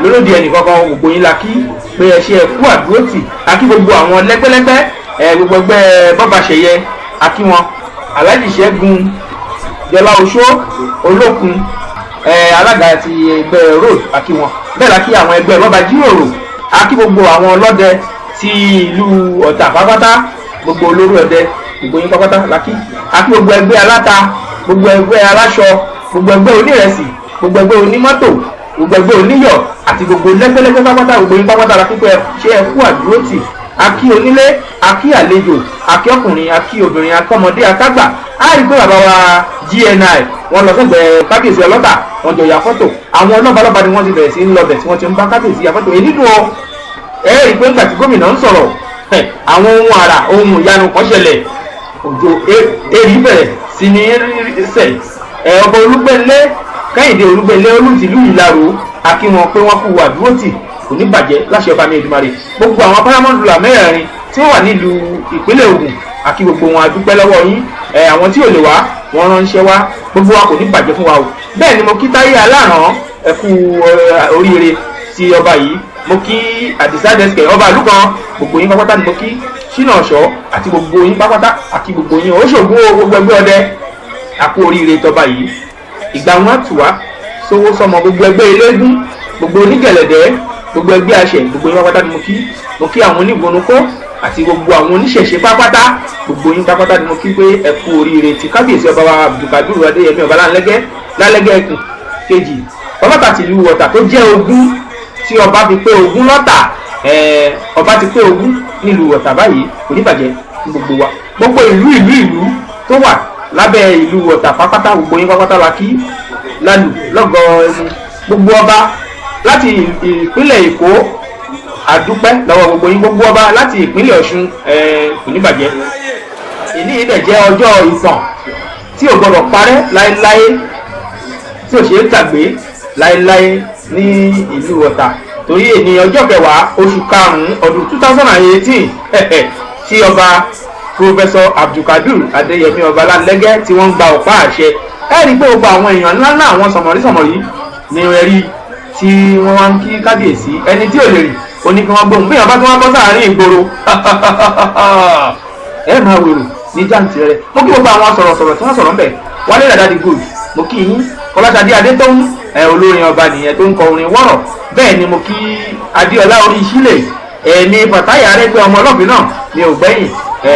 lólódì ẹnì kankan gbogbo yín la kí pé ẹ ṣe ẹkú àdúrótì akí gbogbo àwọn lẹ́gbẹ́lẹ́gbẹ́ gbogbo ẹgbẹ́ bọ́ba ṣẹ̀yẹ akí wọn Alhaji Ṣẹ́gun Jọlá Oṣó Olókun alága ti ẹgbẹ́ road akí wọn bẹ́ẹ̀ la kí àwọn ẹgbẹ́ bọ́ba jíròrò akí gbogbo àwọn ọlọ́dẹ ti ìlú Ọ̀tà pápátá gbogbo olóró ẹdẹ gbogbo yín pápátá la kí akí gbogbo ẹgbẹ́ aláta gbogbo ẹgbẹ́ aláṣọ gbogbo ẹgbẹ́ onírẹsì gbogbo ẹgbẹ́ onímọ́tò gbogbo ẹgbẹ́ oníyọ̀ àti gbogbo lẹ́gbẹ́lẹ́gbẹ́ pápátá gbogbo yín pápátá la kíkọ́ ṣe ẹkú àdúrótì akí onílé akí àlejò akí ọkùnrin akí obìnrin akọ́mọdé akágbà á rí pé bàbá wa GNI wọn lọ sẹ́gbẹ̀ẹ́ kábíyèsí ọlọ́tà wọn jọ ya fọ́tò àwọn ọlọ́balọ́ba ni wọ́n ti bẹ̀rẹ̀ sí ń lọbẹ̀ tí wọ́n ti ń bá kábíyèsí ya fọ́tò èyí dùn ọ́ ẹ rí pé nígbà tí gómìnà ń sọ̀rọ̀ àwọn ohun àrà ohun ìyanu kan ṣẹlẹ̀ òjò èrì bẹ̀rẹ̀ sí ní sẹ̀ ọba Olúgbẹ̀nlé Kẹ́hìndé Olúgbẹ̀nlé olùtìlú Ìlaró akí wọn pé wọ́n kú àdúrótì kò ní bàjẹ́ láṣẹ ọba mi Èdùmàrè gbogbo àwọn paramọ́ndùlà mẹ́rẹ̀ẹ̀rin tí wọ́n wà nílùú ìpínlẹ̀ Ògùn àkí gbogbo wọn adúpẹ́ lọ́wọ́ yín àwọn tí ò lè wá wọ́n ránṣẹ́ wá gbogbo wa kò ní bàjẹ́ fún wa o bẹ́ẹ̀ ni mo kí Táyé Aláràn ẹkú oríire ti ọba yìí mo kí Àdìsá Dẹ́sìkẹ̀ ọba àlùkàn gbogbo yín pápátá ni mo kí Ṣínà Ọ̀ṣọ́ àti gbogbo yín pápátá àkí gbogbo yín Òṣògùn gbogbo ẹgbẹ́ ọdẹ àkú oríire tọba yìí ìgbà wọn tù wá sówó sọmọ gbogbo ẹgbẹ́ eléégún gbogbo onígẹ̀lẹ̀dẹ́ gbogbo ẹgbẹ́ àṣẹ gbogbo yín pápátá ni mo kí àwọn onígbonukó àti gbogbo àwọn oníṣẹ̀ṣe pápátá gbogbo yín pápátá ni mo kí pé ẹ kú oríire tí kábíyèsí ọba wa Abdulkadir Adéyẹmí ọba lálẹ́gẹ́ ẹkùn kejì ọlọ́tà tìlú Ọ̀tà tó jẹ́ ogún tí ọba fi pé ogún lọ́tà ọba ti pé ogún nílùú Ọ̀tà báyìí kò ní bàjẹ́ gbogbo wa gbogbo ìlú tó wà lábẹ́ ìlú Ọ̀tà pápátá gbogbo yín pápátá la kí lálù lọ́gọ́ ẹmu gbogbo ọba láti ìpínlẹ̀ Èkó àdúpẹ́ lọ́wọ́ gbogbo yín gbogbo ọba láti ìpínlẹ̀ Ọ̀ṣun kò ní bàjẹ́ ìní ìdẹ̀ jẹ́ ọjọ́ ìtàn tí ò gbọdọ̀ parẹ́ láéláé tí ò ṣe é gbàgbé láéláé ní ìlú Ọ̀tà torí èní ọjọ́ kẹwàá oṣù karùn-ún ọdún 2018 tí ọba Professor Abdulkadir Adéyẹmí Ọbalálẹ́gẹ́ tí wọ́n ń gba ọ̀pá àṣẹ ẹ rí pé gbogbo àwọn èèyàn ńláńlá àwọn sọ̀mọ̀rí ni ẹ rí tí wọ́n wá ń kí kábíyèsí ẹni tí ò lè rí ó ní kí wọ́n gbóhùn bí wọ́n bá tí wọ́n bọ́ sáàárín ìgboro ẹ máa wèrò ní jàǹtì rẹ mo kí gbogbo àwọn sọ̀rọ̀sọ̀rọ̀ tí wọ́n sọ̀rọ̀ ń bẹ̀ Wálé Dàdádì Gold mo kí yín Fọláṣadé Adétóhùn olórin ọba nìyẹn tó ń kọ orin wọ́rọ̀ bẹ́ẹ̀ ni mo kí Adéọlá orí ìṣílẹ̀ ní Fàtáyà Arẹ́gbẹ́ ọmọ ọlọ́fin náà ni ò gbẹ́yìn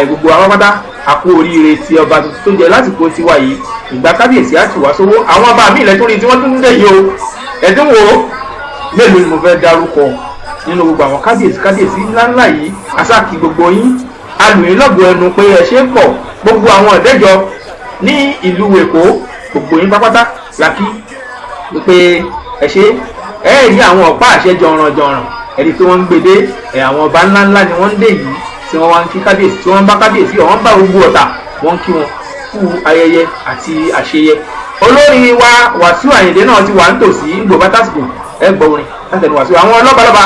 gbogbo àwọn pátá àkú oríire ti ọba tuntun tó jẹ lásìkò tiwa yìí ìgbà kábíyèsí àti wá sówó àwọn ọba mi ilẹ̀ tó rí tí wọ́n tún ń dẹ̀ yìí o ẹ̀dínwó mélòó ni mo fẹ́ dárúkọ nínú gbogbo àwọn kábíyèsí ńláńlá yìí asáàkì gbogbo yín alùyìn lọ́gbọ̀ ẹnu pé ẹ ṣe pọ̀ gbogbo àwọn ọ̀dẹ́jọ ní ìlú Èkó gbogbo yín pápátá làkí pé ẹ ṣe ẹ rí àwọn ọ̀pá àṣẹ jọ̀ràn ẹ̀rí tí wọ́n ń gbèdé àwọn ọba ńláńlá ni wọ́n ń dé yìí tí wọ́n wá ń kí kábíyèsí tí wọ́n ń bá kábíyèsí ọ̀wọ́n bá gbogbo Ọ̀tà wọ́n ń kí wọn kú ayẹyẹ àti àṣeyẹ olórin wa Wàsíù Àyìndé náà ti wà nítòsí gbòbá tásìkò ẹgbọ orin láti ẹnu Wàsíù àwọn lọ́balọ́ba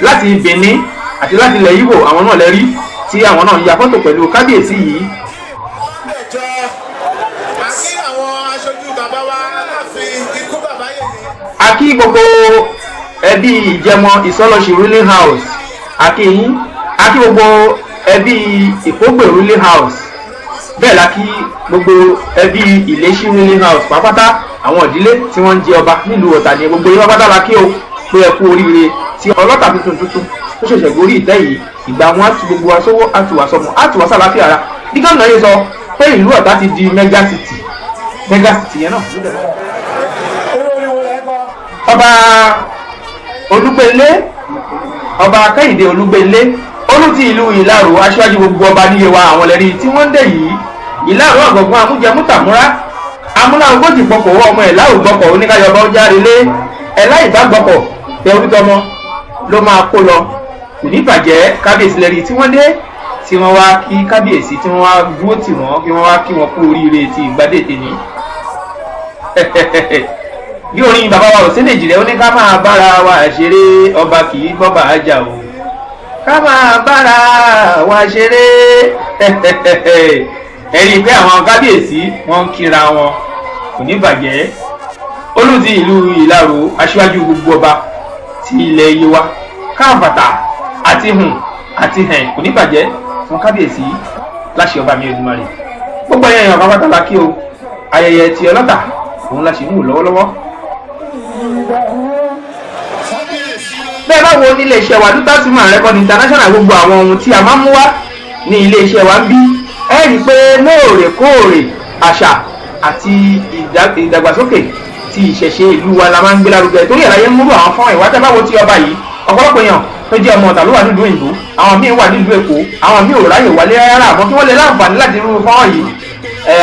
láti Benin àti láti ilẹ̀ Ìgbò àwọn náà lẹ́rí tí àwọn náà ya fọ́tò pẹ̀lú kábíyèsí yìí. a kí gbogbo ẹbí Ìjẹmọ Ìsọlọ́ṣì ruling house a kí yín a kí gbogbo ẹbí Ìkógbè ruling house bẹ́ẹ̀ la kí gbogbo ẹbí Ìléṣí ruling house pápátá àwọn ìdílé tí wọ́n ń jẹ ọba nílùú Ọ̀tà ní gbogbo yín pápátá la kí o pé ẹ kú oríire tí ọlọ́tà tuntun tó ṣẹ̀ṣẹ̀ gorí ìtẹ́ yìí ìgbà wọn á tu gbogbo wa sówó á tu wá sọmọ á tu wá sálàáfíà ara bí gómìnà yìí sọ pé ìlú Ọ̀tà ti di mega city yẹn náà. ọba Olúgbélé ọba Kẹ́hìndé Olúgbélé olú ti ìlú Ìlárò aṣáájú gbogbo ọba níye wa àwọn lẹ́rí tí wọ́n ń dẹ̀ yìí Ìlárò ọ̀gọ̀gún amújẹmútàmúrá amúnáwógójì pọ̀pọ̀ ọmọ ẹ̀ láwùgbọ́pọ̀ oníkayọ̀bọ járe lé ẹ̀ láì bá gbọ́pọ̀ tẹ orúkọmọ ló máa kó lọ kò ní bàjẹ́ kábíyèsí lẹ́rí tí wọ́n dé tí wọ́n wá kí kábíyèsí tí wọ́n wá dúró tì wọ́n kí wọ́n wá kí wọ́n kú oríire ti ìgbádẹ́tẹ̀ ní. bí orin bàbá wa ò sí Nàìjíríà ó ní ká máa bára wa ṣeré ọba kì í bọ́bà ájà o ká máa bára wa ṣeré ẹ̀rí pé àwọn kábíyèsí wọ́n ń kíra wọn kò ní bàjẹ́ olùdí ìlú Ìlárò aṣíwájú gbogbo ọba ti ilẹ̀ Yewa káàbàtà àti hùn àti hẹ̀n kò ní bàjẹ́ fún kábíyèsí láṣẹ ọba mi Olódùmarè gbogbo ẹ̀yàn èèyàn pápátá la kí o ayẹyẹ ti ọlọ́tà òun la ṣe ń wò lọ́wọ́lọ́wọ́. bẹ́ẹ̀ báwo ní iléeṣẹ́ wa Dutasiman Record International gbogbo àwọn ohun tí a máa ń mú wá ní iléeṣẹ́ wa ń bí ẹ rí i pé lóòrèkóòrè àṣà àti ìdàgbàsókè ti ìṣẹ̀ṣe ìlú wa la máa ń gbé lárugẹ torí ẹ̀láyé ń múlò àwọn fọ́nrán ìwádìí báwo ti ọba yìí ọ̀pọ̀lọpọ̀ èèyàn tó jẹ́ ọmọ Ọ̀tà ló wà nílùú òyìnbó àwọn míì wà nílùú Èkó àwọn míì ò ráyè wálé rárá àmọ́ kí wọ́n lè láǹfààní láti rú fọ́nrán yìí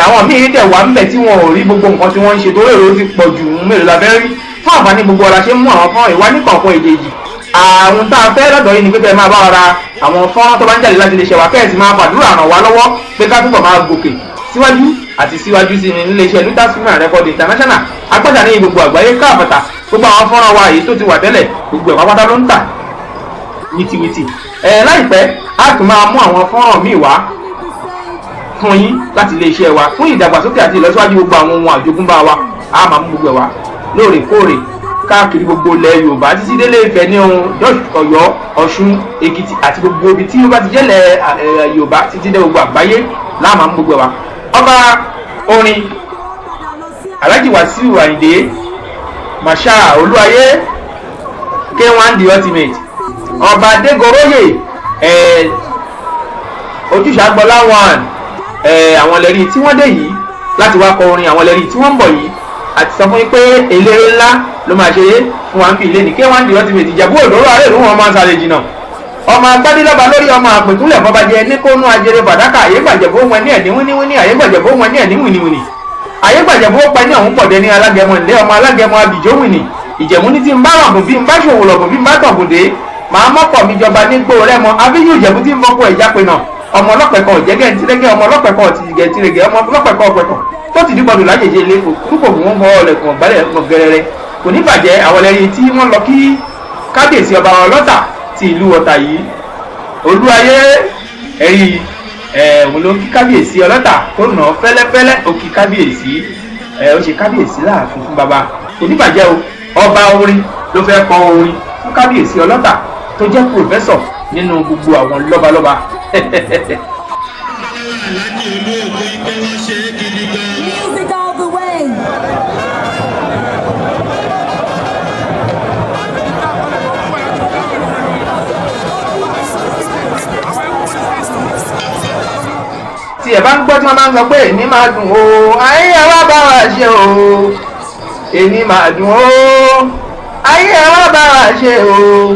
àwọn míì dẹ̀ wà ńbẹ̀ tí wọn ò rí gbogbo nǹkan tí wọ́n ń ṣe torí èrò ti pọ̀ jù mélòó la fẹ́ rí fún àǹfààní gbogbo ọ̀la ṣe ń mú àwọn fọ́nrán ìwá níkọ̀ọ̀kan èdèjì àwọn tá a fẹ́ lọ́dọ̀ yìí ni pé kẹ́ máa bá wa ra àwọn fọ́nrán tó bá ń jáde láti lè ṣe wá kẹ́ẹ̀sì máa fàdúrà ràn wá lọ́wọ́ pé ká túbọ̀ máa gòkè síwájú àti síwájú sí ní iléeṣẹ́ Dutasiman Record International agbájà ní gbogbo àgbáyé káàbàtà gbogbo àwọn fọ́nrán wa èyí tó ti wà tẹ́lẹ̀ gbogbo ẹ̀ pápátá ló ń tà wìtìwìtì láìpẹ́ a tún máa mú àwọn fọ́nrán míì wá fún yín láti iléeṣẹ́ wa fún ìdàgbàsókè àti ìlọsíwájú gbogbo àwọn ohun àjogúnbá wa a máa mú gbogbo ẹ̀ wá lóòrèkóòrè káàkiri gbogbo ilẹ̀ Yorùbá títí délé Ifẹ̀ ní ohun Ọ̀yọ́ Ọ̀ṣun Èkìtì àti gbogbo ibi tí ó bá ti jẹ́lẹ̀ Yorùbá títí dé gbogbo àgbáyé láàmà ń gbogbo wa ọba orin Alhaji Wàsíù Àyìndé Masha Olúwayé K1 the ultimate ọba Adégoróyè Ojúṣàgbọ́lá one àwọn lẹ́rí tí wọ́n dé yìí láti wá kọ orin àwọn lẹ́rí tí wọ́n ń bọ̀ yìí àti sọ fún yín pé eléré ńlá ló máa ṣeré fún wa ń bí ilé ní K1 the ultimate Ìjẹ̀bú Òdòrò àárẹ̀ ìlú wọn máa ń sáré jìnnà ọmọ agbádélọ́ba lórí ọmọ àpètúnlẹ̀ fọbajẹ ní kónú ajere fàdákà àyégbàjẹ̀bó wọn ní ẹ̀ní wíníwíní àyégbàjẹ̀bó wọn ní ẹ̀ní wíníwíní àyégbàjẹ̀bó pa ní ọ̀hún pọ̀dẹ ní alágẹmọ ilé ọmọ alágẹmọ abìjó wìnì Ìjẹ̀mú ní tí ń bá rọ̀gùn bí ń bá ṣòwò lọ̀gùn bí ń bá tọ̀gùndé màá mọ́pọ̀ mi jọba ní gbó rẹ́mọ abíyú Ìjẹ̀bú tí ń bọ́kọ̀ ẹ̀já pinna ọmọ ọlọ́pẹ̀kọ̀ ọ̀jẹ́gẹ́ ntírẹ́gẹ́ ọmọ ọlọ́pẹ̀kọ̀ ọ̀tìgẹ̀tìrẹ́gẹ́ ọmọ ọlọ́pẹ̀kọ̀ ọ̀pẹ̀kọ̀ tó ti dìbọ̀dù lájèjì ilé púpọ̀ fún wọn bọ́ ọlẹ̀kùn ọ̀gbálẹ̀ ọ̀gẹ̀rẹ̀rẹ̀ kò ní bàjẹ́ àwọn ẹlẹ́rìí tí wọ́n lọ kí kábíyèsí ọba ọlọ́tà ti ìlú ọ̀tà yìí olúwayé ẹ̀rí òun ló ń kí kábíyèsí ọlọ́tà tó nà fẹ́lẹ́fẹ́lẹ́ ó kí kábíyèsí ó ṣe kábíyèsí láàfin fún baba kò ní bàjẹ́ o ọba orin ló fẹ́ kọ orin fún kábíyèsí ọlọ́tà tó jẹ́ pòfẹ́sọ̀ nínú gbogbo àwọn lọ́balọ́ba. Music all the way. tí ẹ bá ń gbọ́ tí wọ́n bá ń sọ pé èmi máa dùn o ayé ẹ wá bá wa ṣe o èmi máa dùn o ayé ẹ wá bá wa ṣe o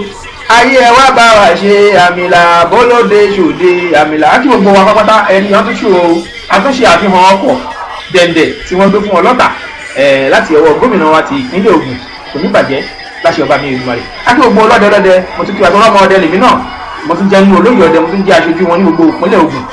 ayé ẹ wá bá wa ṣe àmìlà bólóde ṣòde àmìlà àti gbogbo wa pápátá ẹni ọtúnṣe o àtúnṣe àfihàn ọkọ̀ dẹ̀ndẹ̀ tí wọ́n gbé fún ọlọ́tà láti ọwọ́ gómìnà wa ti ìpínlẹ̀ Ògùn kò ní bàjẹ́ láṣẹ ọba mi ìlú rẹ̀ àti gbogbo ọlọ́dẹ mo tún kí wa tó rọ́mọ ọdẹ lèmi náà mo tún jẹ́ nínú olóyè ọdẹ mo tún jẹ́ aṣojú wọn ní gbogbo ìpínlẹ̀ Ògùn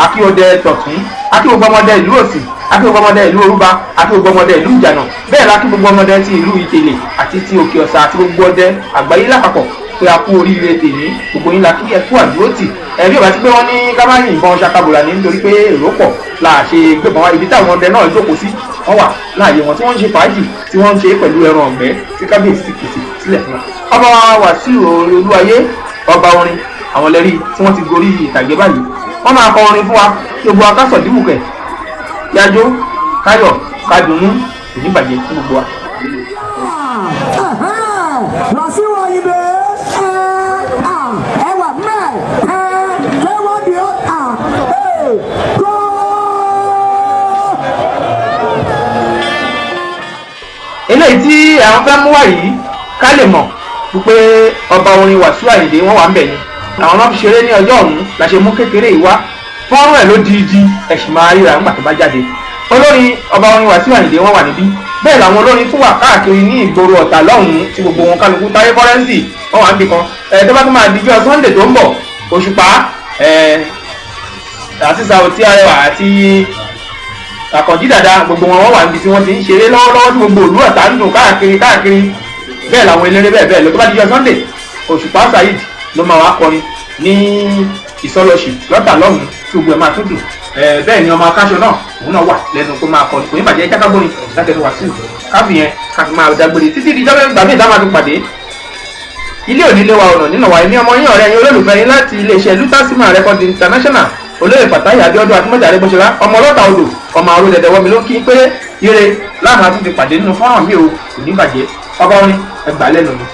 akíọdẹ tọ̀tún akígbogbo ọmọdé ìlú òsì akígbogbo ọmọdé ìlú orúba akígbogbo ọmọdé ìlú ìjànà bẹ́ẹ̀ la akígbogbo ọmọdé ti ìlú ìtẹ̀lẹ̀ àti ti òkè ọ̀sà àti gbogbo ọdẹ àgbáyé lápapọ̀ pé a kú oríire tèmi gbogbo yín la kí ẹ kú àdúró tì ẹ̀rí ọ̀bá ti pé wọ́n ní kámáyì ìbọn ṣakabùlà ní nítorí pé èrò pọ̀ la ṣe gbẹ̀bọ̀n wá ibi táwọn ọdẹ náà jókòó sí wọ́n wà láàyè wọn tí wọ́n ń ṣe fàájì tí wọ́n ń ṣe pẹ̀lú ẹran ọ̀gbẹ́ tí kábíyèsí ti pèsè sílẹ̀ fún wọn. ọba Wàsíù Olúwayé ọba orin àwọn lẹ́rí tí wọ́n ti gorí ìtàgé báyìí wọ́n máa kọ orin fún wa kí gbogbo akásọ̀ dìbùkẹ̀ yájó káyọ̀ kádùnnú ìníbàjẹ́ fún gbogbo wa. Wàsíù Àyìndé ẹwà mẹ́ lẹ́wọ́n di ọ̀tà kọ́. eléyìí tí àwọn fẹ́ mú wá yìí ká lè mọ̀ wípé ọba orin Wàsíù Àyìndé wọ́n wà ń bẹ̀ ni àwọn náà fi ṣeré ní ọjọ́ ọ̀hún la ṣe mú kékeré yìí wá fọ́nrán ẹ̀ ló di ẹ̀sìn máa ríra nígbà tó bá jáde olórin ọba orin Wàsíù Àyìndé wọ́n wà níbí bẹ́ẹ̀ làwọn olórin tún wà káàkiri ní ìgboro Ọ̀tà lọ́hùn-ún tí gbogbo wọn kálukú táyé fọ́rẹ́ǹsì wọ́n wà níbì kan tó bá tún máa dijọ́ Sunday tó ń bọ̀ Òṣùpá àti Saoty Arẹwà àti Àkànjí Dàda gbogbo wọn wà níbi tí wọ́n ti ń ṣeré lọ́wọ́lọ́wọ́ tí gbogbo òlú Ọ̀tà ń dùn káàkiri bẹ́ẹ̀ làwọn eléré bẹ́ẹ̀ lọ tó bá dijọ́ Sunday Òṣùpá Saheed ló máa wá kọrin ní ìsọlọsì lọ́tà lọ́hùn-ún tí gbogbo ẹ̀ máa tún dùn bẹ́ẹ̀ ni ọmọ akáṣọ náà òun náà wà lẹ́nu tó máa kọrin kò ní bàjẹ́ jákàgbóni láti ẹnu Wàsíù káfí yẹn káfí máa dágbére títí di jọ́bẹ́ gbàmí ìdá máa tún pàdé ilé onílé wa ọ̀nà nínú wa ní ọmọ yín ọ̀rẹ́ yín olólùfẹ́ yín láti iléeṣẹ́ Lutasima Record International olóyè Fàtáyì Abíọ́dún Akínmọ́jà Arẹ́gbẹ́ṣọlá ọmọ ọlọ́ta odò ọmọ àrò dẹ̀dẹ̀ wọ́mi ló kí pé ire láàmú àtúntì pàdé nínú fọ́nrán mi ò kò ní bàjẹ́ ọba orin ẹgbàá lẹ́nu mi.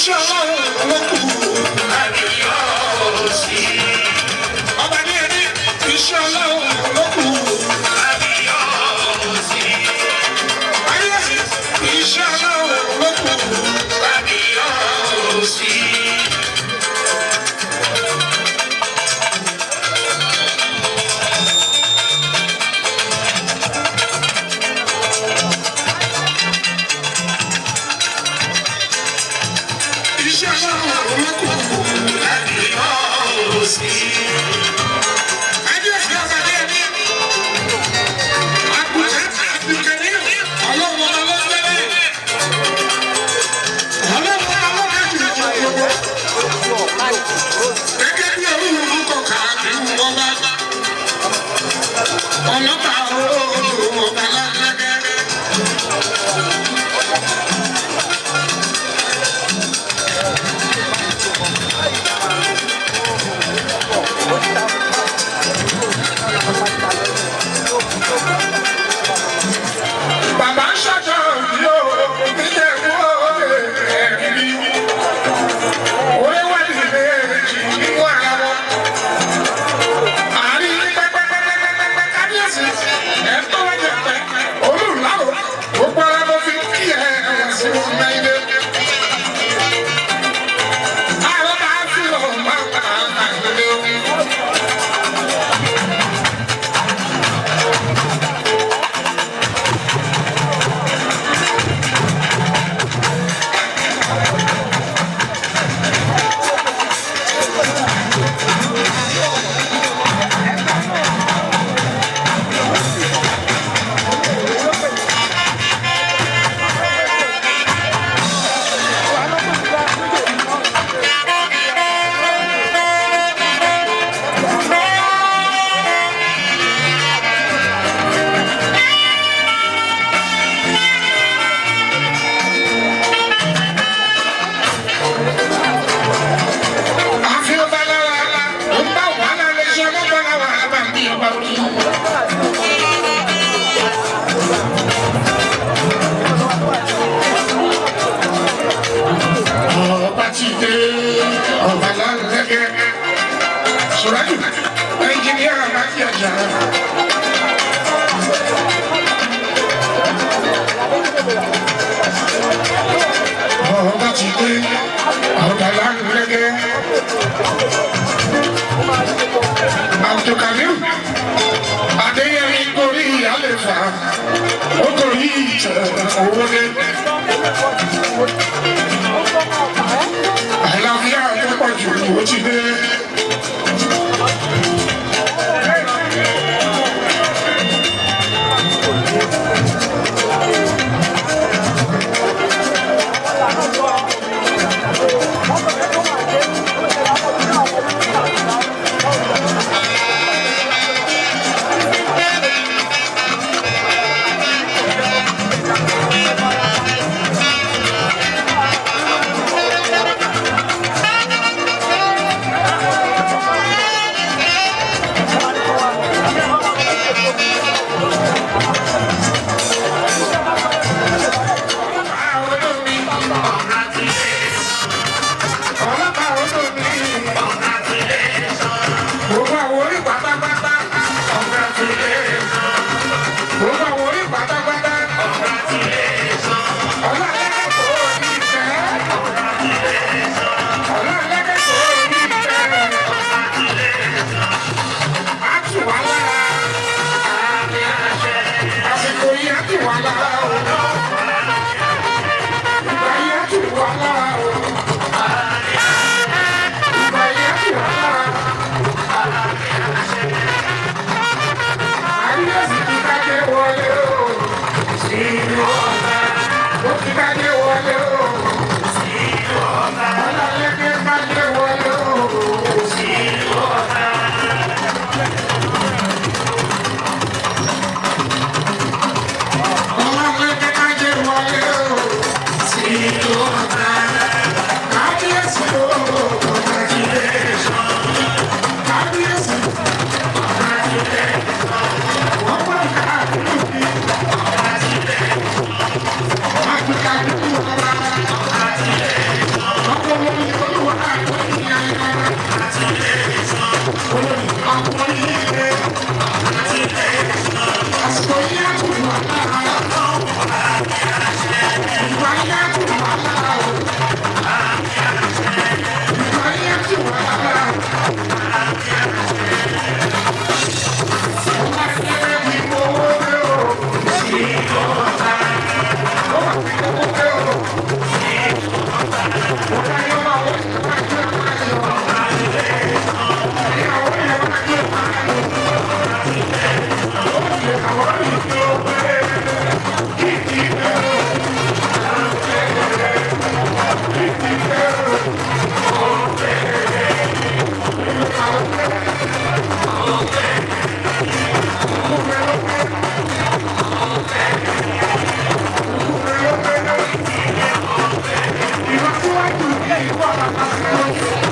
Inshallah,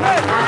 Hey,